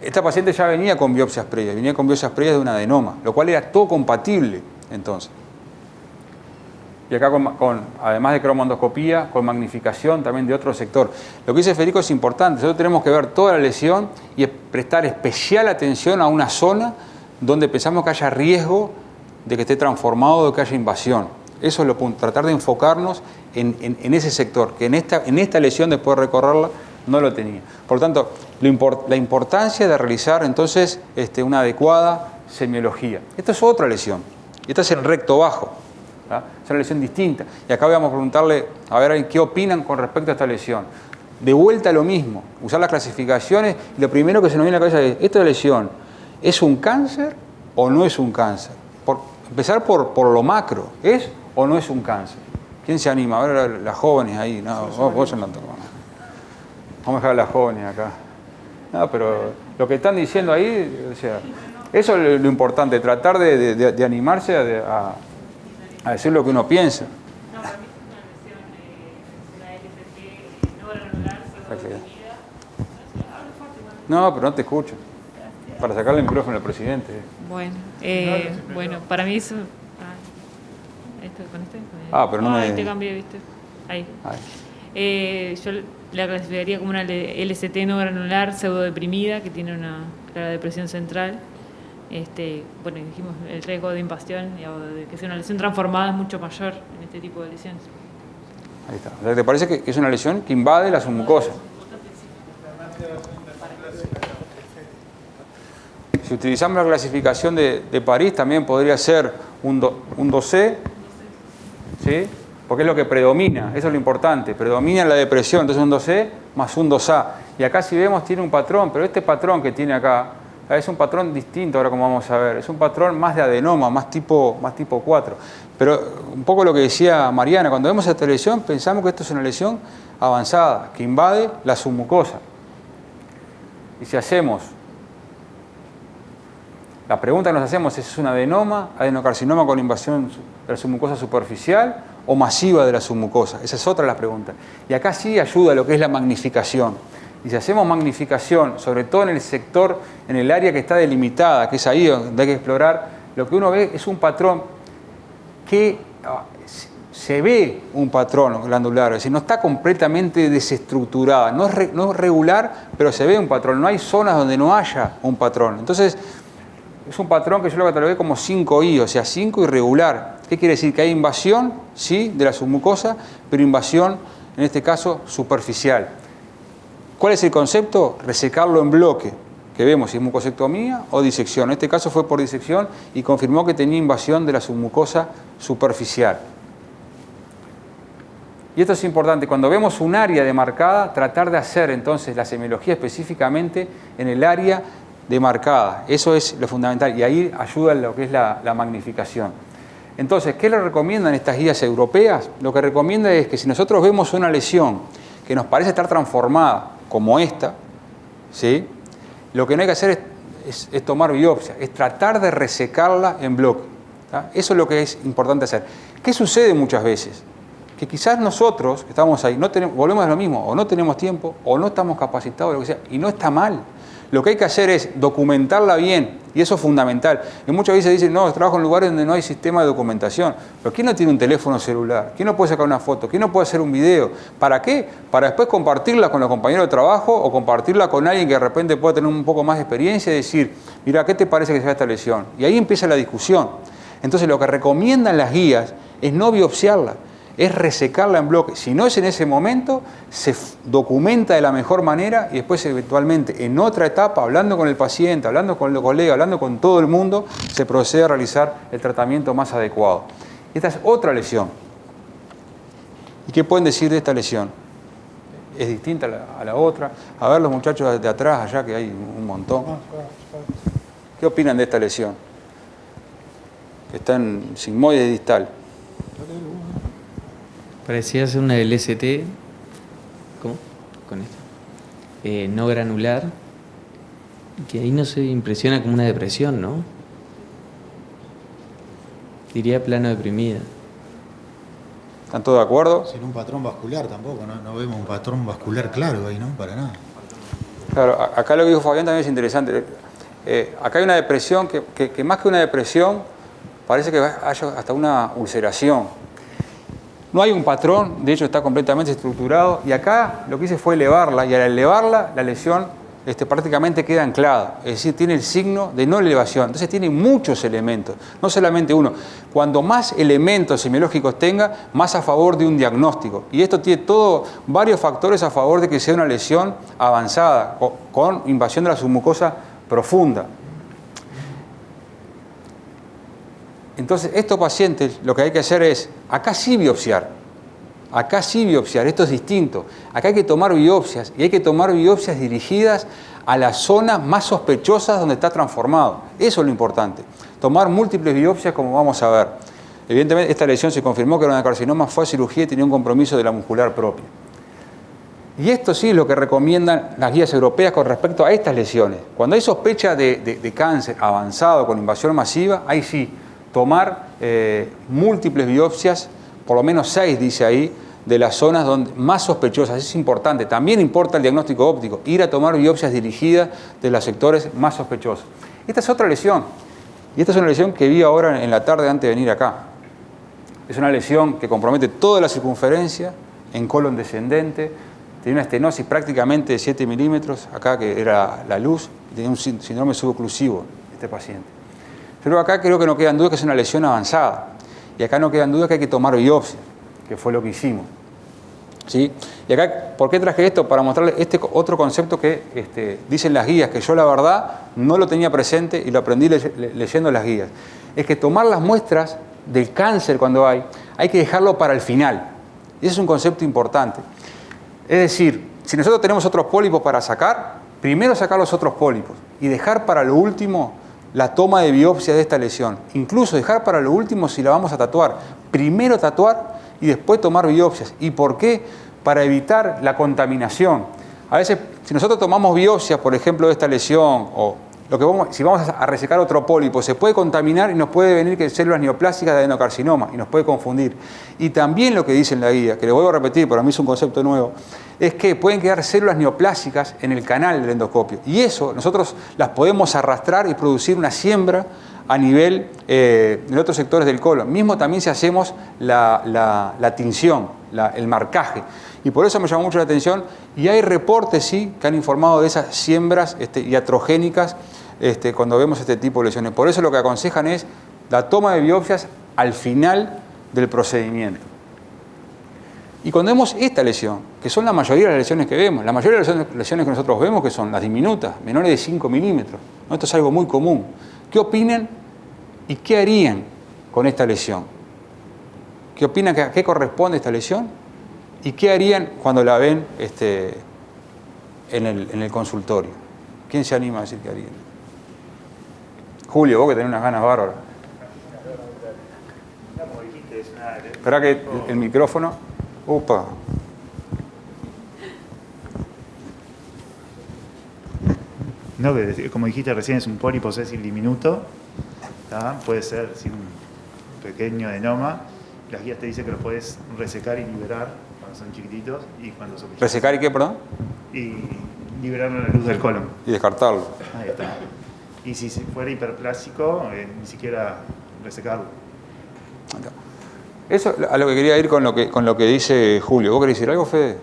Esta paciente ya venía con biopsias previas de un adenoma, lo cual era todo compatible entonces. Y acá además de cromandoscopía, con magnificación también de otro sector. Lo que dice Federico es importante. Nosotros tenemos que ver toda la lesión y prestar especial atención a una zona donde pensamos que haya riesgo de que esté transformado o de que haya invasión. Eso es lo punto. Tratar de enfocarnos en ese sector, que en esta lesión, después de recorrerla, no lo tenía. Por lo tanto, la importancia de realizar entonces una adecuada semiología. Esta es otra lesión. Esta es el recto bajo. Es una lesión distinta. Y acá vamos a preguntarle, a ver qué opinan con respecto a esta lesión. De vuelta lo mismo, usar las clasificaciones, y lo primero que se nos viene a la cabeza es, esta lesión ¿Es un cáncer o no es un cáncer? Empezar por lo macro. ¿Es o no es un cáncer? ¿Quién se anima? A ver las jóvenes ahí. No, vos no. Vamos a dejar a las jóvenes acá. No, pero lo que están diciendo ahí, o sea, eso es lo importante, tratar de animarse a decir lo que uno piensa. No, para mí es una lesión de la LCT, no granular, pseudodeprimida. No, pero no te escucho. Para sacarle el micrófono al presidente. Bueno, para mí eso... ¿Esto con este? Pero no me... te cambié, ¿viste? Ahí. Yo la clasificaría como una LCT no granular pseudodeprimida que tiene una clara depresión central. Bueno, dijimos el riesgo de invasión o de que sea una lesión transformada es mucho mayor en este tipo de lesiones. Ahí está. O sea, ¿te parece que es una lesión que invade la submucosa? Si utilizamos la clasificación de París, también podría ser un 2C, ¿sí? Porque es lo que predomina, eso es lo importante, predomina la depresión, entonces un 2C más un 2A. Y acá si vemos tiene un patrón, pero este patrón que tiene acá es un patrón distinto, ahora como vamos a ver, es un patrón más de adenoma, más tipo 4. Pero un poco lo que decía Mariana, cuando vemos esta lesión pensamos que esto es una lesión avanzada, que invade la submucosa. Y si hacemos, la pregunta que nos hacemos es un adenoma, adenocarcinoma con invasión de la submucosa superficial o masiva de la submucosa. Esa es otra de las preguntas. Y acá sí ayuda lo que es la magnificación. Y si hacemos magnificación, sobre todo en el sector, en el área que está delimitada, que es ahí donde hay que explorar, lo que uno ve es un patrón que se ve un patrón glandular, es decir, no está completamente desestructurada, no es regular, pero se ve un patrón, no hay zonas donde no haya un patrón. Entonces, es un patrón que yo lo catalogué como 5I, o sea, 5 irregular. ¿Qué quiere decir? Que hay invasión, sí, de la submucosa, pero invasión, en este caso, superficial. ¿Cuál es el concepto? Resecarlo en bloque, que vemos si es mucosectomía o disección. En este caso fue por disección y confirmó que tenía invasión de la submucosa superficial. Y esto es importante, cuando vemos un área demarcada, tratar de hacer entonces la semiología específicamente en el área demarcada. Eso es lo fundamental y ahí ayuda lo que es la magnificación. Entonces, ¿qué le recomiendan estas guías europeas? Lo que recomienda es que si nosotros vemos una lesión que nos parece estar transformada, como esta, ¿sí? Lo que no hay que hacer es tomar biopsia, es tratar de resecarla en bloque. ¿Tá? Eso es lo que es importante hacer. ¿Qué sucede muchas veces? Que quizás nosotros, que estamos ahí, volvemos a lo mismo, o no tenemos tiempo, o no estamos capacitados, lo que sea, y no está mal. Lo que hay que hacer es documentarla bien, y eso es fundamental. Y muchas veces dicen, no, trabajo en lugares donde no hay sistema de documentación. Pero ¿quién no tiene un teléfono celular? ¿Quién no puede sacar una foto? ¿Quién no puede hacer un video? ¿Para qué? Para después compartirla con los compañeros de trabajo o compartirla con alguien que de repente pueda tener un poco más de experiencia y decir, mira, ¿qué te parece que sea esta lesión? Y ahí empieza la discusión. Entonces lo que recomiendan las guías es no biopsiarla, es resecarla en bloque. Si no es en ese momento, se documenta de la mejor manera y después eventualmente en otra etapa, hablando con el paciente, hablando con el colega, hablando con todo el mundo, se procede a realizar el tratamiento más adecuado. Esta es otra lesión. ¿Y qué pueden decir de esta lesión? Es distinta a la otra. A ver los muchachos de atrás, allá que hay un montón. ¿Qué opinan de esta lesión? Que está en sigmoide distal. Parecía ser una LST, ¿cómo? Con esto. No granular, que ahí no se impresiona como una depresión, ¿no? Diría plano deprimida. ¿Están todos de acuerdo? Sin un patrón vascular tampoco, no vemos un patrón vascular claro ahí, ¿no? Para nada. Claro, acá lo que dijo Fabián también es interesante. Acá hay una depresión que más que una depresión, parece que haya hasta una ulceración. No hay un patrón, de hecho está completamente estructurado, y acá lo que hice fue elevarla, y al elevarla la lesión prácticamente queda anclada, es decir, tiene el signo de no elevación, entonces tiene muchos elementos, no solamente uno. Cuando más elementos semiológicos tenga, más a favor de un diagnóstico, y esto tiene varios factores a favor de que sea una lesión avanzada, con invasión de la submucosa profunda. Entonces, estos pacientes lo que hay que hacer es, acá sí biopsiar, esto es distinto. Acá hay que tomar biopsias y hay que tomar biopsias dirigidas a las zonas más sospechosas donde está transformado. Eso es lo importante. Tomar múltiples biopsias, como vamos a ver. Evidentemente, esta lesión se confirmó que era una carcinoma, fue a cirugía y tenía un compromiso de la muscular propia. Y esto sí es lo que recomiendan las guías europeas con respecto a estas lesiones. Cuando hay sospecha de cáncer avanzado con invasión masiva, ahí sí, tomar múltiples biopsias, por lo menos 6 dice ahí, de las zonas más sospechosas. Es importante. También importa el diagnóstico óptico, ir a tomar biopsias dirigidas de los sectores más sospechosos. Esta es otra lesión. Y esta es una lesión que vi ahora en la tarde antes de venir acá. Es una lesión que compromete toda la circunferencia en colon descendente. Tenía una estenosis prácticamente de 7 milímetros, acá que era la luz, y tenía un síndrome suboclusivo este paciente. Pero acá creo que no quedan dudas que es una lesión avanzada. Y acá no quedan dudas que hay que tomar biopsia, que fue lo que hicimos. ¿Sí? Y acá, ¿por qué traje esto? Para mostrarles este otro concepto que dicen las guías, que yo la verdad no lo tenía presente y lo aprendí leyendo las guías. Es que tomar las muestras del cáncer cuando hay que dejarlo para el final. Y ese es un concepto importante. Es decir, si nosotros tenemos otros pólipos para sacar, primero sacar los otros pólipos y dejar para lo último la toma de biopsia de esta lesión. Incluso dejar para lo último si la vamos a tatuar. Primero tatuar y después tomar biopsias. ¿Y por qué? Para evitar la contaminación. A veces, si nosotros tomamos biopsias, por ejemplo, de esta lesión, o si vamos a resecar otro pólipo, se puede contaminar y nos puede venir que células neoplásicas de adenocarcinoma y nos puede confundir. Y también lo que dice en la guía, que le vuelvo a repetir, para mí es un concepto nuevo, es que pueden quedar células neoplásicas en el canal del endoscopio. Y eso nosotros las podemos arrastrar y producir una siembra a nivel de otros sectores del colon. Mismo también si hacemos la tinción, el marcaje. Y por eso me llamó mucho la atención. Y hay reportes, sí, que han informado de esas siembras iatrogénicas cuando vemos este tipo de lesiones. Por eso lo que aconsejan es la toma de biopsias al final del procedimiento. Y cuando vemos esta lesión, que son la mayoría de las lesiones que vemos, la mayoría de las lesiones que nosotros vemos, que son las diminutas, menores de 5 milímetros, ¿no? Esto es algo muy común. ¿Qué opinan y qué harían con esta lesión? ¿Qué opinan a qué corresponde esta lesión? ¿Y qué harían cuando la ven en el consultorio? ¿Quién se anima a decir qué harían? Julio, vos que tenés unas ganas bárbaras. Esperá que el micrófono... Upa. No, como dijiste recién, es un pólipo sésil diminuto. ¿Tá? Puede ser sí, un pequeño adenoma. Las guías te dicen que lo puedes resecar y liberar cuando son chiquititos y cuando son pequeños. ¿Resecar y qué, perdón? Y liberarlo a la luz del colon. Y descartarlo. Ahí está. Y si fuera hiperplásico, ni siquiera resecarlo. Eso a lo que quería ir con lo que dice Julio. ¿Vos querés decir algo, Fede?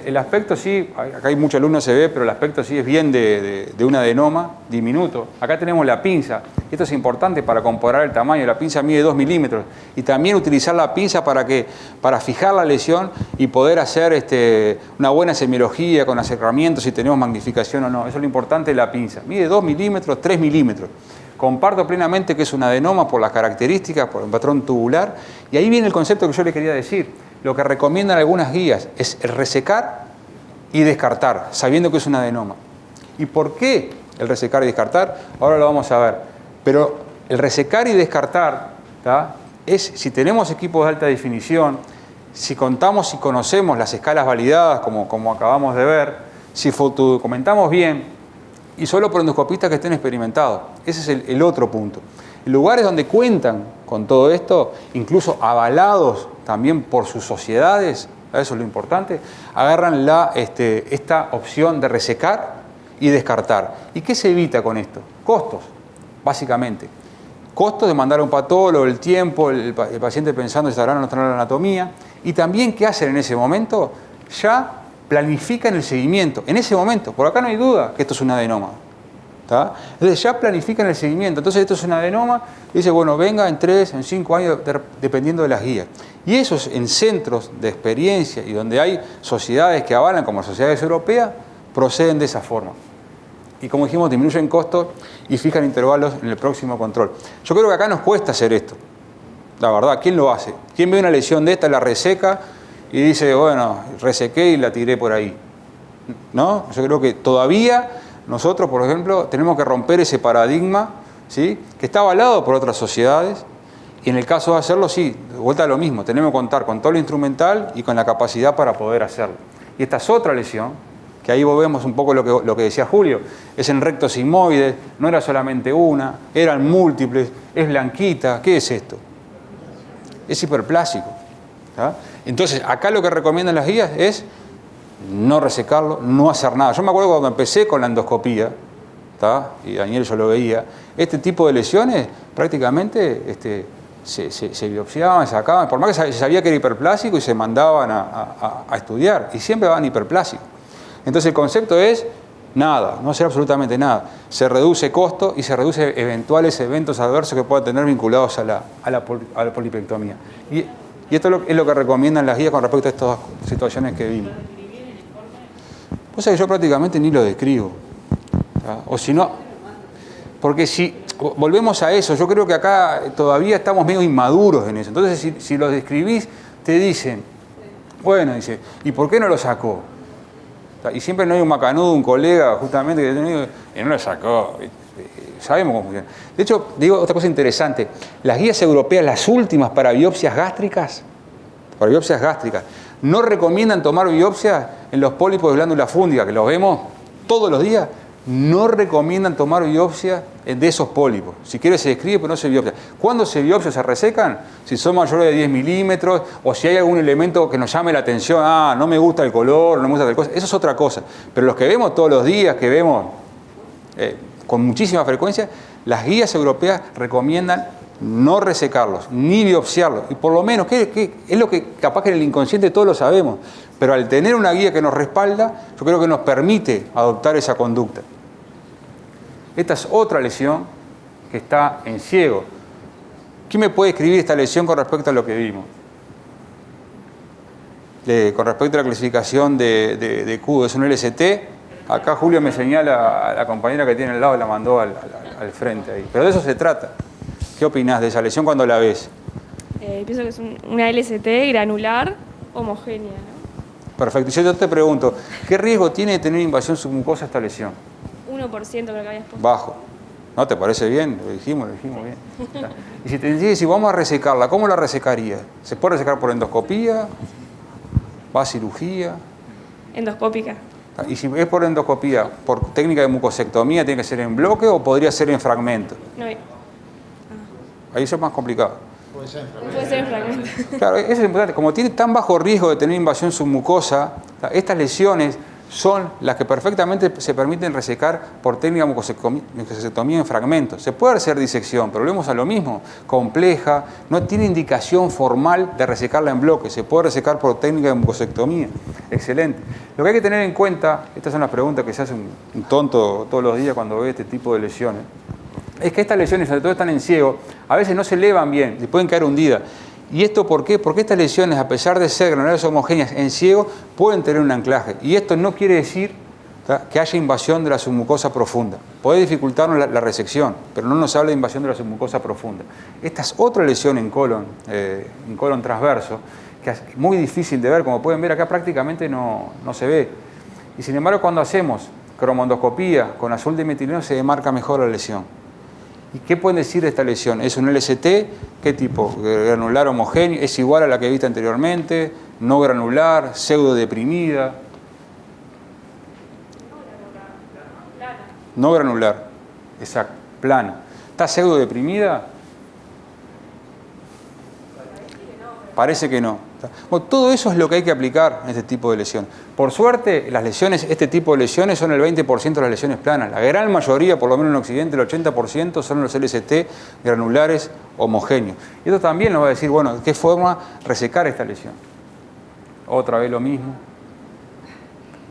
El aspecto sí, acá hay mucho alumno se ve, pero el aspecto sí es bien de un adenoma diminuto. Acá tenemos la pinza. Esto es importante para comparar el tamaño. La pinza mide 2 milímetros. Y también utilizar la pinza para fijar la lesión y poder hacer una buena semiología con acercamientos si tenemos magnificación o no. Eso es lo importante de la pinza. Mide 2 milímetros, 3 milímetros. Comparto plenamente que es un adenoma por las características, por el patrón tubular. Y ahí viene el concepto que yo le quería decir. Lo que recomiendan algunas guías es el resecar y descartar, sabiendo que es un adenoma. ¿Y por qué el resecar y descartar? Ahora lo vamos a ver. Pero el resecar y descartar, ¿tá? Es si tenemos equipos de alta definición, si contamos y conocemos las escalas validadas, como acabamos de ver, si fotodocumentamos bien, y solo por endoscopistas que estén experimentados. Ese es el otro punto. En lugares donde cuentan con todo esto, incluso avalados también por sus sociedades, eso es lo importante, agarran esta opción de resecar y descartar. ¿Y qué se evita con esto? Costos, básicamente. Costos de mandar a un patólogo, el tiempo, el paciente pensando si estará o no estará la anatomía. Y también, ¿qué hacen en ese momento? Ya planifican el seguimiento. En ese momento, por acá no hay duda que esto es un adenoma. ¿Tá? Entonces ya planifican el seguimiento. Entonces esto es un adenoma, y dice, bueno, venga en 3, en 5 años, dependiendo de las guías. Y esos en centros de experiencia y donde hay sociedades que avalan, como sociedades europeas, proceden de esa forma. Y como dijimos, disminuyen costos y fijan intervalos en el próximo control. Yo creo que acá nos cuesta hacer esto. La verdad, ¿quién lo hace? ¿Quién ve una lesión de esta, la reseca y dice, bueno, resequé y la tiré por ahí? ¿no? Yo creo que todavía nosotros, por ejemplo, tenemos que romper ese paradigma, ¿sí? Que está avalado por otras sociedades, y en el caso de hacerlo, sí, de vuelta a lo mismo, tenemos que contar con todo lo instrumental y con la capacidad para poder hacerlo. Y esta es otra lesión, que ahí vemos un poco lo que decía Julio, es en recto sigmoide, no era solamente una, eran múltiples, es blanquita, ¿qué es esto? Es hiperplásico. ¿Tá? Entonces, acá lo que recomiendan las guías es no resecarlo, no hacer nada. Yo me acuerdo cuando empecé con la endoscopía, ¿tá? Y Daniel yo lo veía, este tipo de lesiones prácticamente se biopsiaban, se sacaban, por más que se sabía que era hiperplásico y se mandaban a estudiar, y siempre van hiperplásicos. Entonces el concepto es nada, no hacer absolutamente nada. Se reduce costo y se reduce eventuales eventos adversos que puedan tener vinculados a la polipectomía. Y esto es lo que recomiendan las guías con respecto a estas situaciones que vimos. Pues yo prácticamente ni lo describo. O si no, porque si volvemos a eso, yo creo que acá todavía estamos medio inmaduros en eso. Entonces, si lo describís, te dicen, bueno, dice, ¿y por qué no lo sacó? Y siempre no hay un macanudo, un colega, justamente, que no lo sacó. Sabemos cómo funciona. De hecho, digo otra cosa interesante. Las guías europeas, las últimas para biopsias gástricas, no recomiendan tomar biopsias en los pólipos de glándula fúndica, que los vemos todos los días. No recomiendan tomar biopsia de esos pólipos. Si quiere se describe, pero no se biopsia. ¿Cuándo se biopsia? ¿Se resecan? Si son mayores de 10 milímetros o si hay algún elemento que nos llame la atención, no me gusta el color, no me gusta tal cosa, eso es otra cosa. Pero los que vemos todos los días, que vemos con muchísima frecuencia, las guías europeas recomiendan no resecarlos, ni biopsiarlos. Y por lo menos, que es lo que capaz que en el inconsciente todos lo sabemos, pero al tener una guía que nos respalda, yo creo que nos permite adoptar esa conducta. Esta es otra lesión que está en ciego. ¿Quién me puede escribir esta lesión con respecto a lo que vimos? Con respecto a la clasificación de Q, es un LST. Acá Julio me señala a la compañera que tiene al lado, la mandó al frente ahí. Pero de eso se trata. ¿Qué opinás de esa lesión cuando la ves? Pienso que es una LST granular homogénea, ¿no? Perfecto. Y yo te pregunto, ¿qué riesgo tiene de tener invasión submucosa esta lesión? 1% creo que habías puesto. Bajo. ¿No te parece bien? Lo dijimos bien. Y si te decís, si vamos a resecarla, ¿cómo la resecarías? ¿Se puede resecar por endoscopía? ¿Va a cirugía? Endoscópica. Y si es por endoscopía, por técnica de mucosectomía, ¿tiene que ser en bloque o podría ser en fragmento? No, Ahí eso es más complicado. puede ser en fragmento. Claro, eso es importante. Como tiene tan bajo riesgo de tener invasión submucosa, estas lesiones son las que perfectamente se permiten resecar por técnica de mucosectomía en fragmentos. Se puede hacer disección, pero volvemos a lo mismo, compleja, no tiene indicación formal de resecarla en bloque, se puede resecar por técnica de mucosectomía. Excelente. Lo que hay que tener en cuenta, estas son las preguntas que se hace un tonto todos los días cuando ve este tipo de lesiones, es que estas lesiones, sobre todo están en ciego, a veces no se elevan bien, le pueden caer hundidas. ¿Y esto por qué? Porque estas lesiones, a pesar de ser granulares homogéneas en ciego, pueden tener un anclaje. Y esto no quiere decir que haya invasión de la submucosa profunda. Puede dificultarnos la resección, pero no nos habla de invasión de la submucosa profunda. Esta es otra lesión en colon transverso, que es muy difícil de ver. Como pueden ver acá prácticamente no se ve. Y sin embargo, cuando hacemos cromoendoscopía con azul de metileno se demarca mejor la lesión. ¿Y qué pueden decir de esta lesión? ¿Es un LST? ¿Qué tipo? ¿Granular homogéneo? ¿Es igual a la que viste anteriormente? ¿No granular? ¿Pseudo deprimida? No granular. Exacto. Plana. ¿Está pseudo deprimida? Parece que no. Bueno, todo eso es lo que hay que aplicar en este tipo de lesión. Por suerte, este tipo de lesiones son el 20% de las lesiones planas. La gran mayoría, por lo menos en Occidente, el 80% son los LST granulares homogéneos. Y esto también nos va a decir, bueno, ¿de qué forma resecar esta lesión? Otra vez lo mismo.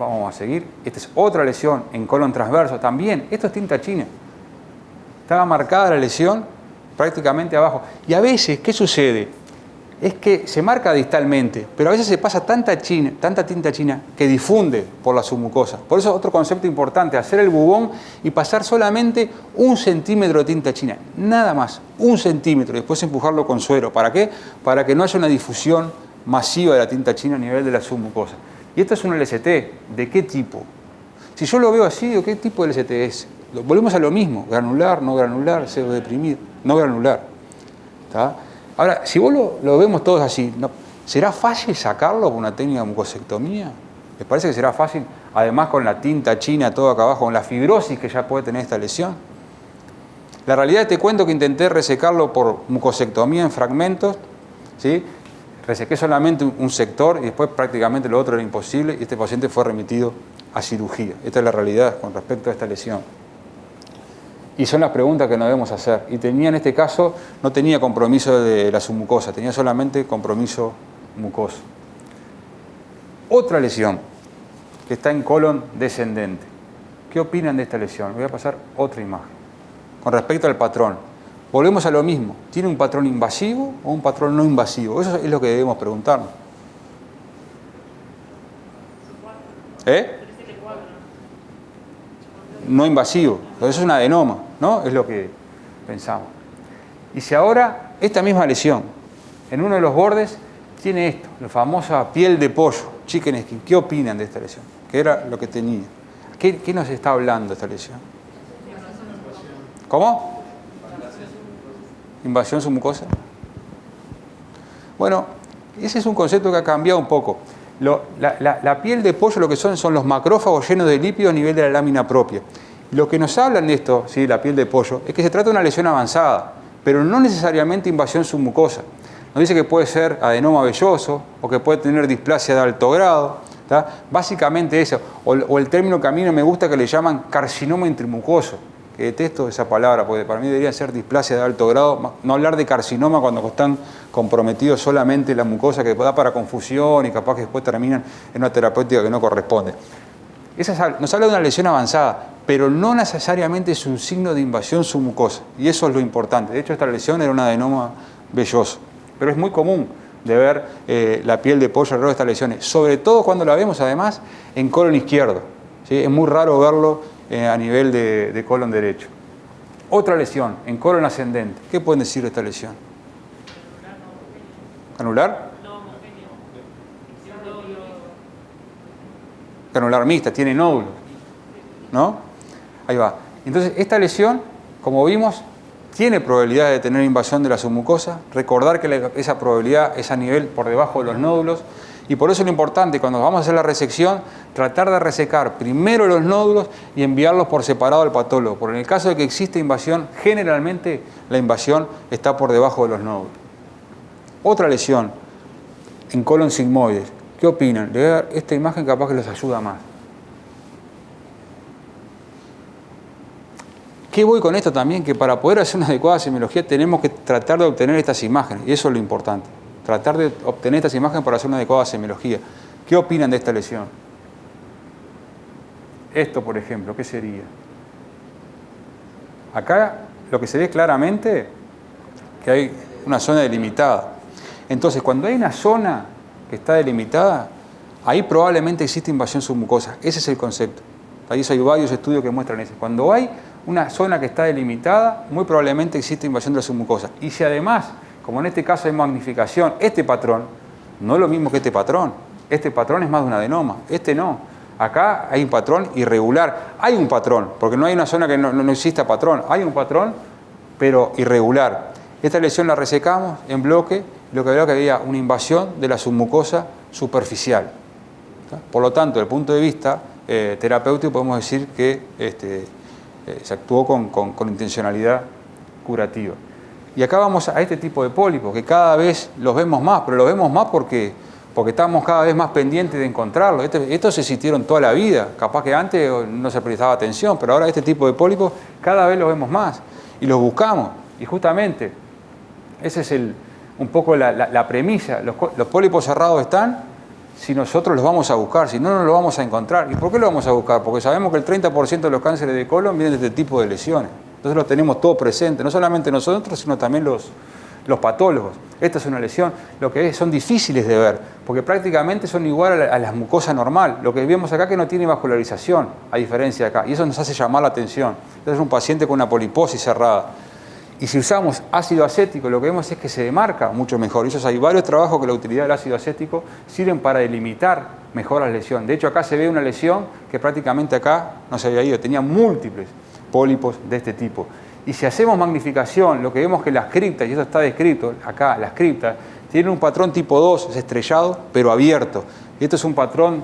Vamos a seguir. Esta es otra lesión en colon transverso. También, esto es tinta china. Estaba marcada la lesión prácticamente abajo. Y a veces, ¿qué sucede? Es que se marca distalmente, pero a veces se pasa tanta tinta china que difunde por la submucosa. Por eso otro concepto importante, hacer el bubón y pasar solamente 1 centímetro de tinta china, nada más, 1 centímetro, y después empujarlo con suero. ¿Para qué? Para que no haya una difusión masiva de la tinta china a nivel de la submucosa. Y Y esto es un LST. ¿De qué tipo? Si yo lo veo así, digo, ¿qué tipo de LST es? Volvemos a lo mismo. Granular, no granular, pseudodeprimido, no granular. ¿Está? Ahora, si vos lo vemos todos así, ¿no? ¿Será fácil sacarlo con una técnica de mucosectomía? ¿Les parece que será fácil? Además con la tinta china, todo acá abajo, con la fibrosis que ya puede tener esta lesión. La realidad te cuento que intenté resecarlo por mucosectomía en fragmentos, ¿sí? Resequé solamente un sector y después prácticamente lo otro era imposible y este paciente fue remitido a cirugía. Esta es la realidad con respecto a esta lesión. Y son las preguntas que nos debemos hacer. Y tenía en este caso, no tenía compromiso de la submucosa, tenía solamente compromiso mucoso. Otra lesión que está en colon descendente. ¿Qué opinan de esta lesión? Voy a pasar otra imagen. Con respecto al patrón, volvemos a lo mismo. ¿Tiene un patrón invasivo o un patrón no invasivo? Eso es lo que debemos preguntarnos. No invasivo. Eso es un adenoma, ¿no? Es lo que pensamos. Y si ahora esta misma lesión, en uno de los bordes, tiene esto, la famosa piel de pollo, chicken skin. ¿Qué opinan de esta lesión? ¿Qué era lo que tenía? ¿Qué nos está hablando esta lesión? ¿Cómo? ¿Invasión submucosa? Bueno, ese es un concepto que ha cambiado un poco. La piel de pollo lo que son los macrófagos llenos de lípidos a nivel de la lámina propia. Lo que nos hablan de esto, ¿sí? La piel de pollo, es que se trata de una lesión avanzada, pero no necesariamente invasión submucosa. Nos dice que puede ser adenoma velloso o que puede tener displasia de alto grado. ¿Tá? Básicamente eso. O el término que a mí no me gusta que le llaman carcinoma intramucoso, que detesto esa palabra, porque para mí debería ser displasia de alto grado, no hablar de carcinoma cuando están comprometidos solamente la mucosa, que da para confusión y capaz que después terminan en una terapéutica que no corresponde. Nos habla de una lesión avanzada, pero no necesariamente es un signo de invasión submucosa, y eso es lo importante. De hecho, esta lesión era un adenoma velloso, pero es muy común de ver la piel de pollo alrededor de estas lesiones, sobre todo cuando la vemos además en colon izquierdo, ¿sí? Es muy raro verlo a nivel de colon derecho. Otra lesión en colon ascendente. ¿Qué pueden decir de esta lesión? ¿Granular? Granular mixta, tiene nódulos, ¿no? Ahí va. Entonces, esta lesión, como vimos, tiene probabilidad de tener invasión de la submucosa. Recordar que esa probabilidad es a nivel por debajo de los nódulos. Y por eso es lo importante, cuando vamos a hacer la resección, tratar de resecar primero los nódulos y enviarlos por separado al patólogo. Porque en el caso de que exista invasión, generalmente la invasión está por debajo de los nódulos. Otra lesión en colon sigmoides. ¿Qué opinan? Le voy a dar esta imagen, capaz que les ayuda más. ¿Qué voy con esto también? Que para poder hacer una adecuada semiología tenemos que tratar de obtener estas imágenes. Y eso es lo importante. Tratar de obtener estas imágenes para hacer una adecuada semiología. ¿Qué opinan de esta lesión? Esto, por ejemplo, ¿qué sería? Acá lo que se ve claramente que hay una zona delimitada. Entonces, cuando hay una zona que está delimitada, ahí probablemente existe invasión submucosa. Ese es el concepto. Ahí hay varios estudios que muestran eso. Cuando hay una zona que está delimitada, muy probablemente existe invasión de la submucosa. Y si además, como en este caso hay magnificación, este patrón no es lo mismo que este patrón. Este patrón es más de un adenoma, este no. Acá hay un patrón irregular. Hay un patrón, porque no hay una zona que no exista patrón. Hay un patrón, pero irregular. Esta lesión la resecamos en bloque, lo que veo que había una invasión de la submucosa superficial. Por lo tanto, desde el punto de vista terapéutico, podemos decir que se actuó con intencionalidad curativa. Y acá vamos a este tipo de pólipos, que cada vez los vemos más, pero los vemos más porque estamos cada vez más pendientes de encontrarlos. Estos existieron toda la vida, capaz que antes no se prestaba atención, pero ahora este tipo de pólipos cada vez los vemos más y los buscamos. Y justamente, esa es un poco la premisa. Los pólipos cerrados están si nosotros los vamos a buscar, si no, no los vamos a encontrar. ¿Y por qué los vamos a buscar? Porque sabemos que el 30% de los cánceres de colon vienen de este tipo de lesiones. Entonces lo tenemos todo presente, no solamente nosotros, sino también los patólogos. Esta es una lesión, lo que son difíciles de ver, porque prácticamente son igual a la mucosa normal. Lo que vemos acá es que no tiene vascularización, a diferencia de acá, y eso nos hace llamar la atención. Entonces es un paciente con una poliposis cerrada. Y si usamos ácido acético, lo que vemos es que se demarca mucho mejor. Y hay varios trabajos que la utilidad del ácido acético sirven para delimitar mejor la lesión. De hecho, acá se ve una lesión que prácticamente acá no se había ido, tenía múltiples pólipos de este tipo. Y si hacemos magnificación, lo que vemos es que las criptas, y esto está descrito acá, las criptas, tienen un patrón tipo 2, es estrellado, pero abierto. Y esto es un patrón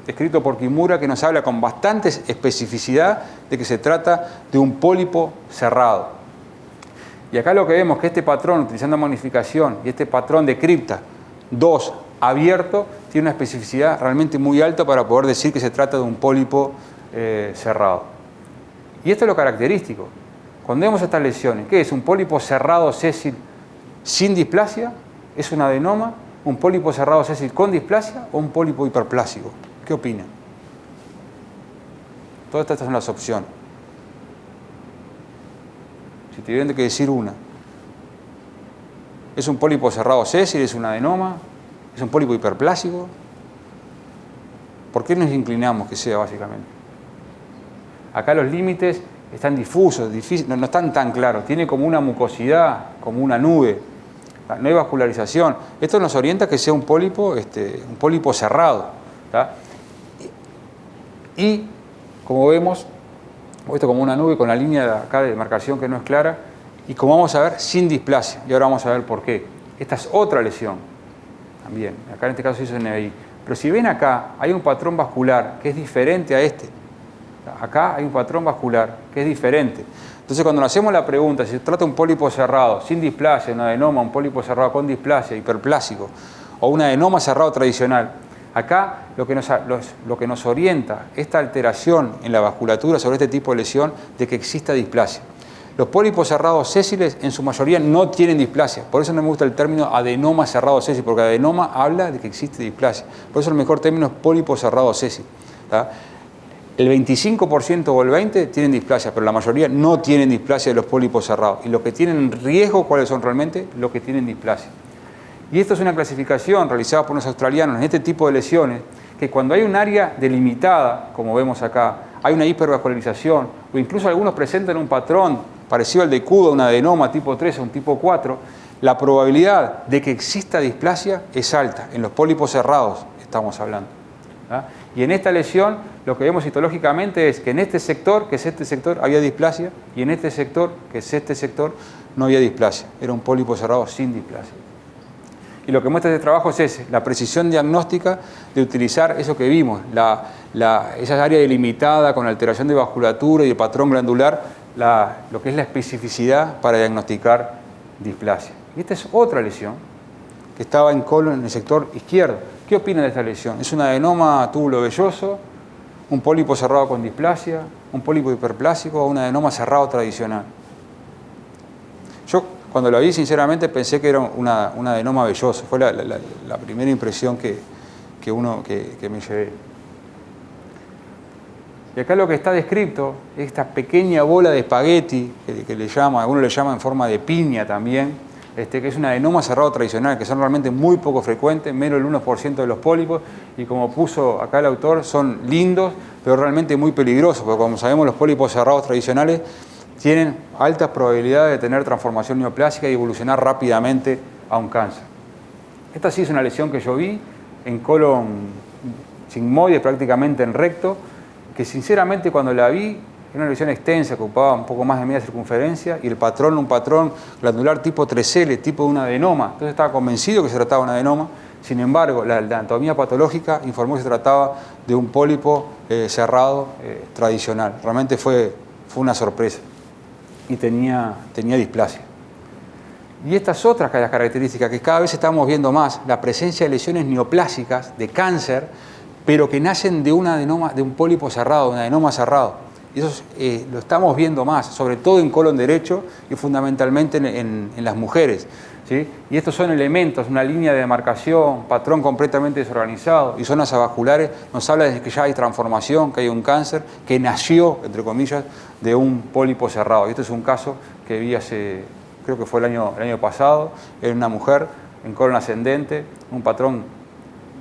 descrito por Kimura que nos habla con bastante especificidad de que se trata de un pólipo cerrado. Y acá lo que vemos es que este patrón, utilizando magnificación, y este patrón de cripta 2 abierto, tiene una especificidad realmente muy alta para poder decir que se trata de un pólipo cerrado. Y esto es lo característico. Cuando vemos estas lesiones, ¿qué es? ¿Un pólipo cerrado sésil sin displasia? ¿Es un adenoma? ¿Un pólipo cerrado sésil con displasia? ¿O un pólipo hiperplásico? ¿Qué opinan? Todas estas son las opciones. Si tuvieran que decir una. ¿Es un pólipo cerrado sésil? ¿Es un adenoma? ¿Es un pólipo hiperplásico? ¿Por qué nos inclinamos que sea básicamente? Acá los límites están difusos, no están tan claros. Tiene como una mucosidad, como una nube. No hay vascularización. Esto nos orienta a que sea un pólipo cerrado. ¿Tá? Y como vemos, esto como una nube con la línea de acá de demarcación que no es clara, y como vamos a ver, sin displasia. Y ahora vamos a ver por qué. Esta es otra lesión. También. Acá en este caso se hizo NBI. Pero si ven acá, hay un patrón vascular que es diferente a este. Acá hay un patrón vascular que es diferente. Entonces, cuando nos hacemos la pregunta si se trata de un pólipo cerrado sin displasia, un adenoma, un pólipo cerrado con displasia, hiperplásico, o un adenoma cerrado tradicional, acá lo que nos orienta esta alteración en la vasculatura sobre este tipo de lesión de que exista displasia. Los pólipos cerrados sésiles en su mayoría no tienen displasia. Por eso no me gusta el término adenoma cerrado sésil, porque adenoma habla de que existe displasia. Por eso el mejor término es pólipo cerrado sésil. ¿Tá? El 25% o el 20% tienen displasia, pero la mayoría no tienen displasia de los pólipos cerrados. Y los que tienen riesgo, ¿cuáles son realmente? Los que tienen displasia. Y esto es una clasificación realizada por unos australianos en este tipo de lesiones, que cuando hay un área delimitada, como vemos acá, hay una hipervascularización, o incluso algunos presentan un patrón parecido al de Kudo, un adenoma tipo 3 o un tipo 4, la probabilidad de que exista displasia es alta. En los pólipos cerrados estamos hablando. ¿Ah? Y en esta lesión lo que vemos histológicamente es que en este sector, que es este sector, había displasia, y en este sector, que es este sector, no había displasia. Era un pólipo cerrado sin displasia. Y lo que muestra este trabajo es la precisión diagnóstica de utilizar eso que vimos, esa área delimitada con alteración de vasculatura y de patrón glandular, lo que es la especificidad para diagnosticar displasia. Y esta es otra lesión que estaba en colon en el sector izquierdo. ¿Qué opinan de esta lesión? ¿Es un adenoma túbulo velloso, un pólipo cerrado con displasia, un pólipo hiperplásico o un adenoma cerrado tradicional? Yo cuando lo vi sinceramente pensé que era un adenoma velloso. Fue la primera impresión que me llevé. Y acá lo que está descrito es esta pequeña bola de espagueti, que algunos le llaman en forma de piña también, que es un adenoma cerrado tradicional, que son realmente muy poco frecuentes, menos del 1% de los pólipos, y como puso acá el autor, son lindos, pero realmente muy peligrosos, porque como sabemos los pólipos cerrados tradicionales tienen altas probabilidades de tener transformación neoplásica y evolucionar rápidamente a un cáncer. Esta sí es una lesión que yo vi en colon sigmoide, prácticamente en recto, que sinceramente cuando la vi, era una lesión extensa que ocupaba un poco más de media circunferencia y el patrón, un patrón glandular tipo 3L, tipo de un adenoma. Entonces estaba convencido que se trataba de un adenoma. Sin embargo, la anatomía patológica informó que se trataba de un pólipo cerrado tradicional. Realmente fue una sorpresa y tenía displasia. Y estas otras características que cada vez estamos viendo más, la presencia de lesiones neoplásicas de cáncer, pero que nacen de un adenoma, de un pólipo cerrado, un adenoma cerrado. Y eso lo estamos viendo más, sobre todo en colon derecho y fundamentalmente en las mujeres. ¿Sí? Y estos son elementos, una línea de demarcación, patrón completamente desorganizado y zonas avasculares, nos habla de que ya hay transformación, que hay un cáncer que nació, entre comillas, de un pólipo cerrado. Y este es un caso que vi creo que fue el año pasado, en una mujer en colon ascendente, un patrón.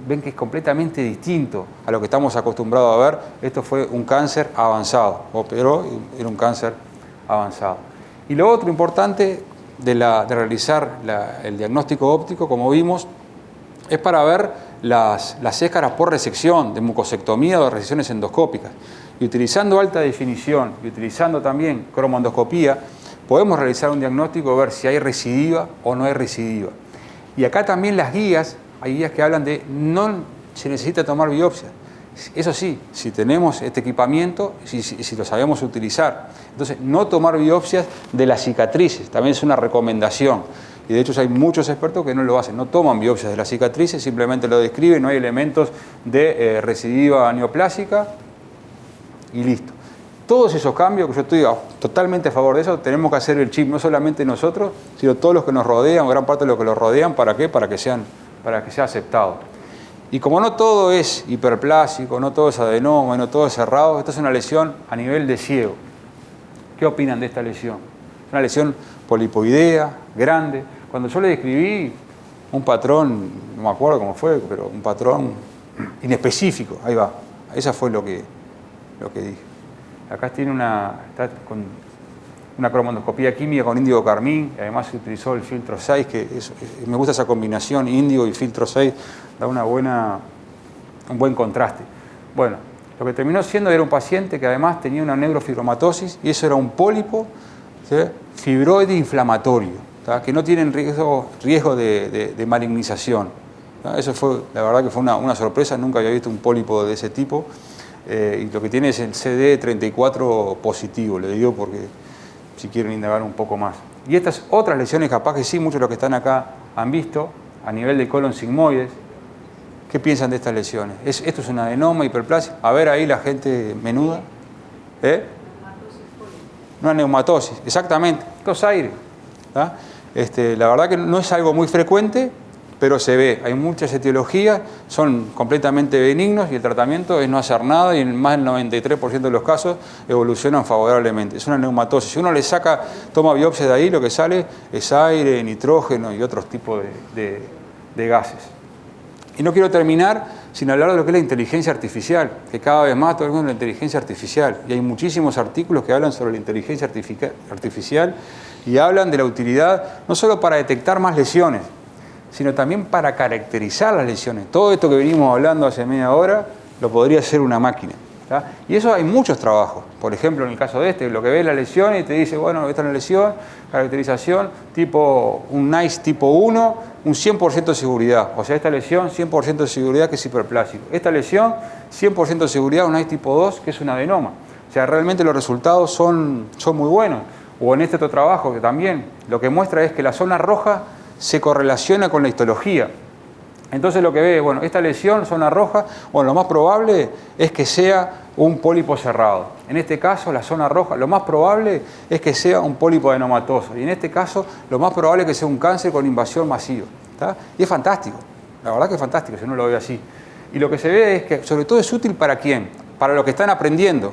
Ven que es completamente distinto a lo que estamos acostumbrados a ver. Esto fue un cáncer avanzado, operó y era un cáncer avanzado. Y lo otro importante de realizar el diagnóstico óptico, como vimos, es para ver las escaras por resección, de mucosectomía o de resecciones endoscópicas. Y utilizando alta definición y utilizando también cromoendoscopía, podemos realizar un diagnóstico, ver si hay recidiva o no hay recidiva. Y acá también las guías, hay guías que hablan de no se necesita tomar biopsia. Eso sí, si tenemos este equipamiento, si lo sabemos utilizar. Entonces, no tomar biopsias de las cicatrices, también es una recomendación. Y de hecho hay muchos expertos que no lo hacen, no toman biopsias de las cicatrices, simplemente lo describen, no hay elementos de recidiva neoplásica y listo. Todos esos cambios, que yo estoy totalmente a favor de eso, tenemos que hacer el chip, no solamente nosotros, sino todos los que nos rodean, o gran parte de los que los rodean, ¿para qué? Para que sea aceptado. Y como no todo es hiperplásico, no todo es adenoma, no todo es cerrado, esta es una lesión a nivel de ciego. ¿Qué opinan de esta lesión? Es una lesión polipoidea, grande. Cuando yo le describí un patrón, no me acuerdo cómo fue, pero un patrón inespecífico, ahí va. Esa fue lo que dije. Acá está con una cromoendoscopía química con índigo carmín, y además se utilizó el filtro 6, me gusta esa combinación, índigo y filtro 6, da un buen contraste. Bueno, lo que terminó siendo era un paciente que además tenía una neurofibromatosis, y eso era un pólipo, ¿sí?, fibroide inflamatorio, ¿tá?, que no tienen riesgo de malignización. ¿Tá? Eso fue, la verdad que fue una sorpresa, nunca había visto un pólipo de ese tipo, y lo que tiene es el CD34 positivo, le digo porque si quieren indagar un poco más. Y estas otras lesiones, capaz que sí, muchos de los que están acá han visto, a nivel de colon sigmoides. ¿Qué piensan de estas lesiones? ¿Esto es un adenoma, hiperplasia? A ver ahí la gente menuda. Una neumatosis, exactamente. Esto es aire. ¿Tá? La verdad que no es algo muy frecuente, pero se ve. Hay muchas etiologías, son completamente benignos y el tratamiento es no hacer nada y en más del 93% de los casos evolucionan favorablemente. Es una neumatosis. Si uno le toma biopsia de ahí, lo que sale es aire, nitrógeno y otros tipos de gases. Y no quiero terminar sin hablar de lo que es la inteligencia artificial, que cada vez más todo el mundo es la inteligencia artificial. Y hay muchísimos artículos que hablan sobre la inteligencia artificial y hablan de la utilidad no solo para detectar más lesiones, sino también para caracterizar las lesiones. Todo esto que venimos hablando hace media hora lo podría hacer una máquina. ¿Tá? Y eso hay muchos trabajos. Por ejemplo, en el caso de lo que ves la lesión y te dice, bueno, esta es la lesión, caracterización, un NICE tipo 1, un 100% de seguridad. O sea, esta lesión, 100% de seguridad, que es hiperplásico. Esta lesión, 100% de seguridad, un NICE tipo 2, que es un adenoma. O sea, realmente los resultados son muy buenos. O en este otro trabajo, que también lo que muestra es que la zona roja se correlaciona con la histología. Entonces lo que ve, bueno, esta lesión, zona roja, bueno, lo más probable es que sea un pólipo cerrado. En este caso, la zona roja, lo más probable es que sea un pólipo adenomatoso. Y en este caso, lo más probable es que sea un cáncer con invasión masiva. ¿Tá? Y es fantástico, la verdad que es fantástico si uno lo ve así. Y lo que se ve es que sobre todo es útil ¿para quién? Para los que están aprendiendo.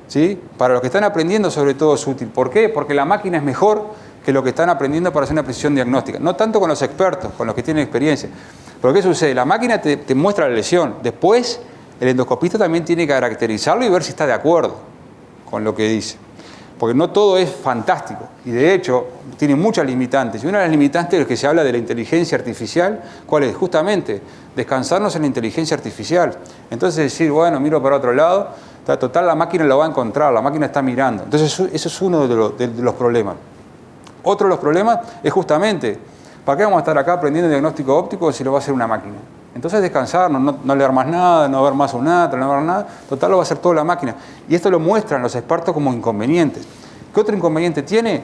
¿Sí? Para los que están aprendiendo sobre todo es útil. ¿Por qué? Porque la máquina es mejor que lo que están aprendiendo para hacer una precisión diagnóstica. No tanto con los expertos, con los que tienen experiencia. Pero ¿qué sucede? La máquina te muestra la lesión. Después, el endoscopista también tiene que caracterizarlo y ver si está de acuerdo con lo que dice. Porque no todo es fantástico. Y de hecho, tiene muchas limitantes. Y una de las limitantes es que se habla de la inteligencia artificial. ¿Cuál es? Justamente, descansarnos en la inteligencia artificial. Entonces decir, bueno, miro para otro lado. Total, la máquina lo va a encontrar, la máquina está mirando. Entonces, eso es uno de los problemas. Otro de los problemas es justamente, ¿para qué vamos a estar acá aprendiendo diagnóstico óptico si lo va a hacer una máquina? Entonces descansarnos, no leer más nada, no ver más un nada, no ver nada, total lo va a hacer toda la máquina. Y esto lo muestran los expertos como inconvenientes. ¿Qué otro inconveniente tiene?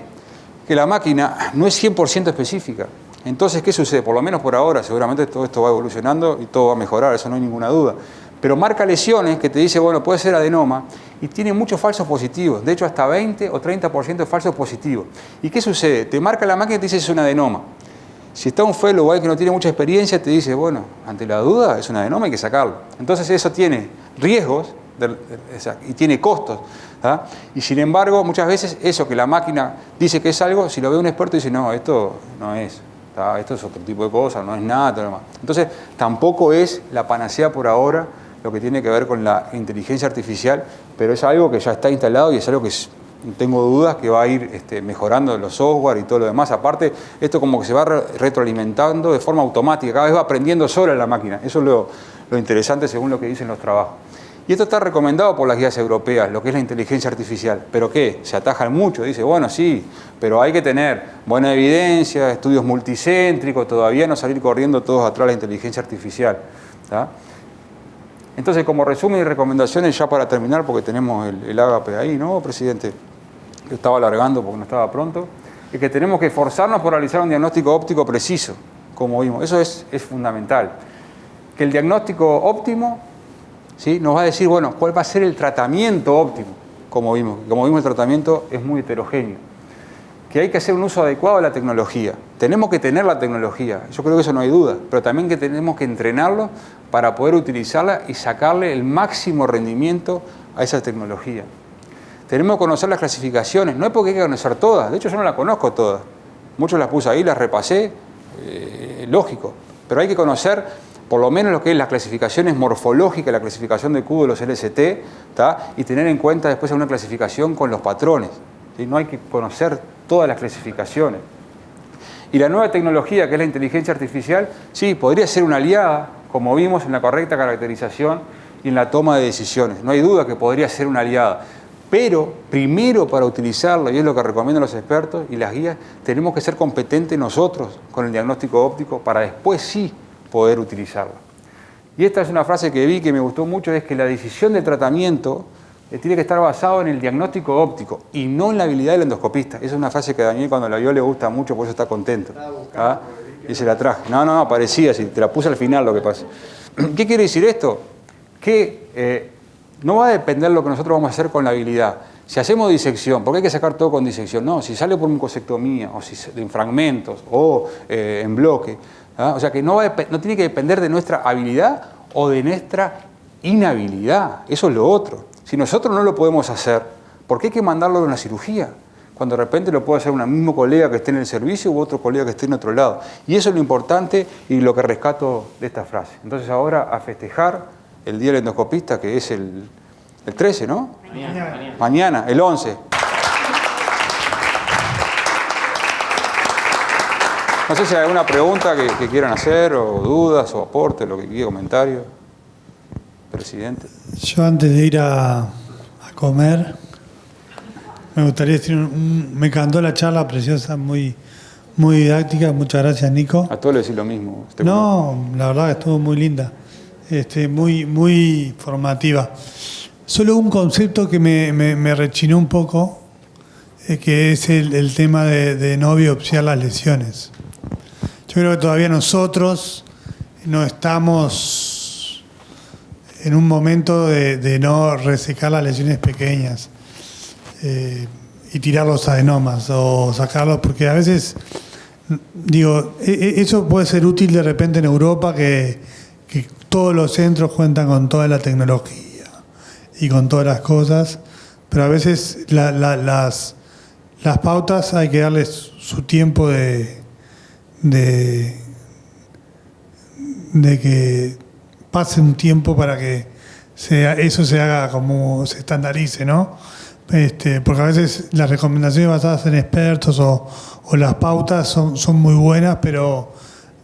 Que la máquina no es 100% específica. Entonces, ¿qué sucede? Por lo menos por ahora, seguramente todo esto va evolucionando y todo va a mejorar, eso no hay ninguna duda. Pero marca lesiones que te dice, bueno, puede ser adenoma, y tiene muchos falsos positivos. De hecho, hasta 20 o 30% de falsos positivos. ¿Y qué sucede? Te marca la máquina y te dice es un adenoma. Si está un fellow ahí que no tiene mucha experiencia, te dice, bueno, ante la duda es un adenoma, hay que sacarlo. Entonces eso tiene riesgos y tiene costos. ¿Ah? Y sin embargo, muchas veces eso que la máquina dice que es algo, si lo ve un experto dice, no, esto no es. Esto es otro tipo de cosa, no es nada. Todo lo demás. Entonces, tampoco es la panacea por ahora lo que tiene que ver con la inteligencia artificial, pero es algo que ya está instalado y es algo que no tengo dudas que va a ir mejorando los software y todo lo demás. Aparte, esto como que se va retroalimentando de forma automática, cada vez va aprendiendo sola la máquina. Eso es lo interesante según lo que dicen los trabajos. Y esto está recomendado por las guías europeas, lo que es la inteligencia artificial. ¿Pero qué? Se atajan mucho. Dice, bueno, sí, pero hay que tener buena evidencia, estudios multicéntricos, todavía no salir corriendo todos atrás de la inteligencia artificial. ¿Tá? Entonces, como resumen y recomendaciones, ya para terminar, porque tenemos el ágape ahí, ¿no, presidente? Yo estaba alargando porque no estaba pronto. Es que tenemos que esforzarnos por realizar un diagnóstico óptico preciso, como vimos. Eso es fundamental. Que el diagnóstico óptimo, ¿sí?, nos va a decir, bueno, cuál va a ser el tratamiento óptimo, como vimos. Como vimos, el tratamiento es muy heterogéneo. Que hay que hacer un uso adecuado de la tecnología. Tenemos que tener la tecnología, yo creo que eso no hay duda, pero también que tenemos que entrenarlo para poder utilizarla y sacarle el máximo rendimiento a esa tecnología. Tenemos que conocer las clasificaciones, no es porque hay que conocer todas, de hecho yo no las conozco todas. Muchas las puse ahí, las repasé, lógico, pero hay que conocer por lo menos lo que es las clasificaciones morfológicas, la clasificación de Q de los LST, ¿tá? Y tener en cuenta después una clasificación con los patrones, ¿sí? No hay que conocer todas las clasificaciones. Y la nueva tecnología, que es la inteligencia artificial, sí, podría ser una aliada, como vimos, en la correcta caracterización y en la toma de decisiones. No hay duda que podría ser una aliada. Pero primero, para utilizarlo, y es lo que recomiendan los expertos y las guías, tenemos que ser competentes nosotros con el diagnóstico óptico para después sí poder utilizarlo. Y esta es una frase que vi que me gustó mucho, es que la decisión de tratamiento tiene que estar basado en el diagnóstico óptico y no en la habilidad del endoscopista. Esa es una frase que a Daniel cuando la vio le gusta mucho, por eso está contento. ¿Ah? Y se la traje. No, parecía así, te la puse al final lo que pasa. ¿Qué quiere decir esto? Que no va a depender lo que nosotros vamos a hacer con la habilidad. Si hacemos disección, porque hay que sacar todo con disección, no, si sale por mucosectomía, o si en fragmentos, o en bloque, ¿ah? O sea que no tiene que depender de nuestra habilidad o de nuestra inhabilidad. Eso es lo otro. Si nosotros no lo podemos hacer, ¿por qué hay que mandarlo a una cirugía? Cuando de repente lo puede hacer un mismo colega que esté en el servicio u otro colega que esté en otro lado. Y eso es lo importante y lo que rescato de esta frase. Entonces ahora a festejar el Día del Endoscopista, que es el 13, ¿no? Mañana, el 11. No sé si hay alguna pregunta que quieran hacer, o dudas, o aportes, lo que quiera, comentario. Presidente. Yo antes de ir a comer, me gustaría decir, me encantó la charla preciosa, muy didáctica. Muchas gracias, Nico. A todos les decís lo mismo. No, la verdad que estuvo muy linda, muy formativa. Solo un concepto que me rechinó un poco, que es el tema de no biopsiar las lesiones. Yo creo que todavía nosotros no estamos en un momento de no resecar las lesiones pequeñas y tirar los adenomas o sacarlos, porque a veces, digo, eso puede ser útil de repente en Europa, que todos los centros cuentan con toda la tecnología y con todas las cosas, pero a veces las pautas hay que darles su tiempo de que pase un tiempo para que eso se haga como se estandarice, ¿no? Porque a veces las recomendaciones basadas en expertos o las pautas son muy buenas, pero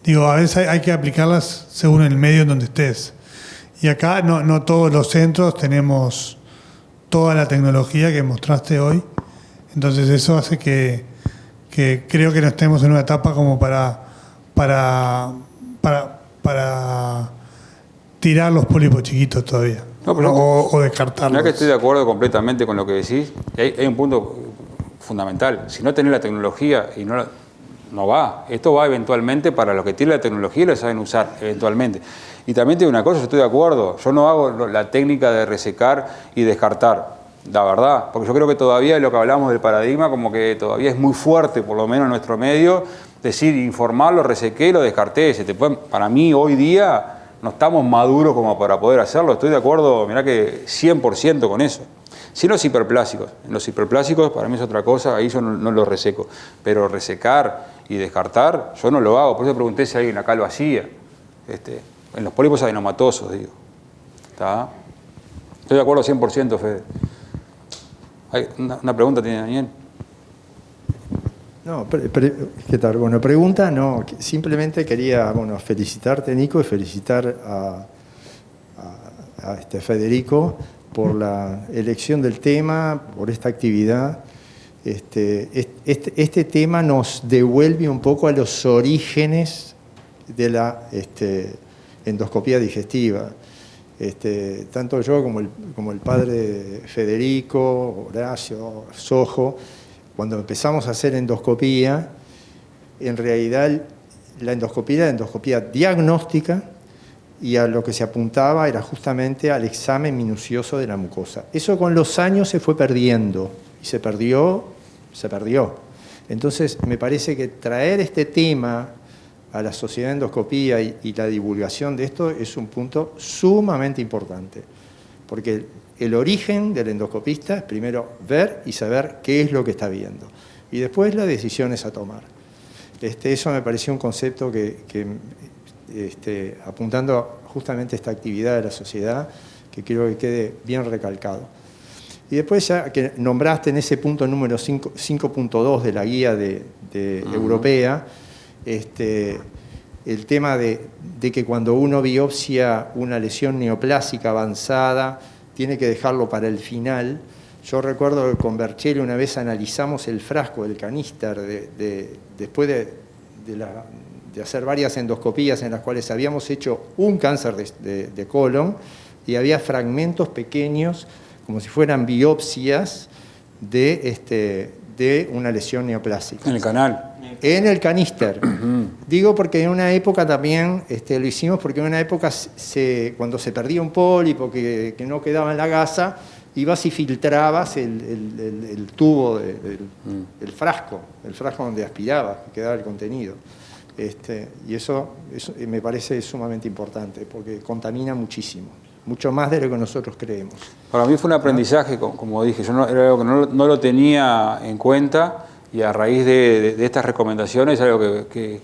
digo, a veces hay que aplicarlas según el medio en donde estés. Y acá no todos los centros tenemos toda la tecnología que mostraste hoy. Entonces eso hace que creo que no estemos en una etapa como para tirar los pólipos chiquitos todavía. No, pero o descartarlos. No es que estoy de acuerdo completamente con lo que decís. Hay un punto fundamental. Si no tenés la tecnología y no va. Esto va eventualmente para los que tienen la tecnología y lo saben usar eventualmente. Y también te digo una cosa, yo estoy de acuerdo. Yo no hago la técnica de resecar y descartar. La verdad, porque yo creo que todavía lo que hablamos del paradigma, como que todavía es muy fuerte, por lo menos en nuestro medio, decir, informarlo, resequé, lo descarté. Para mí, hoy día, no estamos maduros como para poder hacerlo. Estoy de acuerdo, mirá que 100% con eso. Si los hiperplásicos, en los hiperplásicos para mí es otra cosa, ahí yo no lo reseco. Pero resecar y descartar, yo no lo hago. Por eso pregunté si alguien acá lo hacía. En los pólipos adenomatosos, digo. ¿Está? Estoy de acuerdo 100%, Fede. Una pregunta tiene Daniel. No, ¿qué tal? Bueno, pregunta, no, simplemente quería, bueno, felicitarte, Nico, y felicitar a Federico por la elección del tema, por esta actividad. Este tema nos devuelve un poco a los orígenes de la endoscopía digestiva. Tanto yo como el padre Federico, Horacio, Sojo, cuando empezamos a hacer endoscopía, en realidad la endoscopía era endoscopía diagnóstica y a lo que se apuntaba era justamente al examen minucioso de la mucosa. Eso con los años se fue perdiendo y se perdió. Entonces me parece que traer este tema a la sociedad de endoscopía y la divulgación de esto es un punto sumamente importante, porque el origen del endoscopista es primero ver y saber qué es lo que está viendo, y después las decisiones a tomar. Eso me pareció un concepto que apuntando justamente a esta actividad de la sociedad, que quiero que quede bien recalcado. Y después, ya que nombraste en ese punto número 5.2 de la guía europea, el tema de que cuando uno biopsia una lesión neoplásica avanzada, tiene que dejarlo para el final. Yo recuerdo que con Berchelli una vez analizamos el frasco del caníster después de hacer varias endoscopías en las cuales habíamos hecho un cáncer de colon y había fragmentos pequeños, como si fueran biopsias de una lesión neoplásica. En el canal. En el caníster. Digo porque en una época también, lo hicimos porque en una época cuando se perdía un pólipo que no quedaba en la gasa, ibas y filtrabas el tubo, el frasco donde aspirabas, que quedaba el contenido. Y eso me parece sumamente importante porque contamina muchísimo, mucho más de lo que nosotros creemos. Para mí fue un aprendizaje, como dije, yo era algo que no lo tenía en cuenta, y a raíz de estas recomendaciones es algo que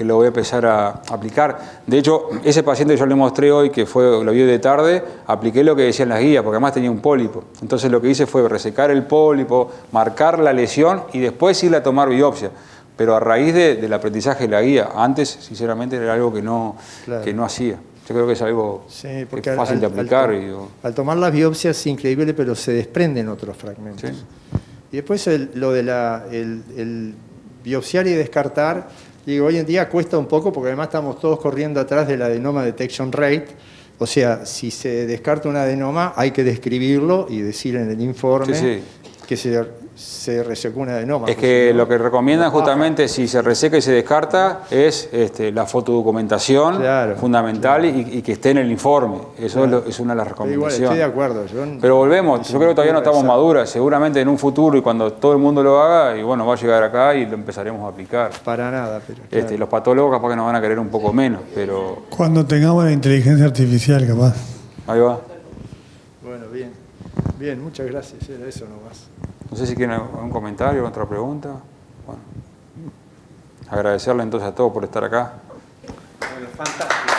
lo voy a empezar a aplicar. De hecho, ese paciente que yo le mostré hoy, que lo vi de tarde, apliqué lo que decían las guías, porque además tenía un pólipo. Entonces lo que hice fue resecar el pólipo, marcar la lesión y después irle a tomar biopsia. Pero a raíz del aprendizaje de la guía, antes sinceramente era algo que no hacía. Yo creo que es algo que es fácil de aplicar. Al tomar las biopsias es increíble, pero se desprenden otros fragmentos. Sí. Y después lo de el biopsiar y descartar, digo, hoy en día cuesta un poco porque además estamos todos corriendo atrás de la adenoma detection rate. O sea, si se descarta un adenoma hay que describirlo y decir en el informe que se resecó un adenoma. Es que lo que recomiendan justamente, si se reseca y se descarta, es la fotodocumentación fundamental y que esté en el informe. Eso es una de las recomendaciones. Igual, estoy de acuerdo. Pero volvemos, yo creo que todavía no estamos maduras. Seguramente en un futuro y cuando todo el mundo lo haga, y bueno, va a llegar acá y lo empezaremos a aplicar. Para nada. Pero los patólogos capaz que nos van a querer un poco menos, pero... Cuando tengamos la inteligencia artificial, capaz. Ahí va. Bueno, bien, muchas gracias. Era eso nomás. No sé si quieren algún comentario, otra pregunta. Bueno, agradecerle entonces a todos por estar acá. Bueno, fantástico.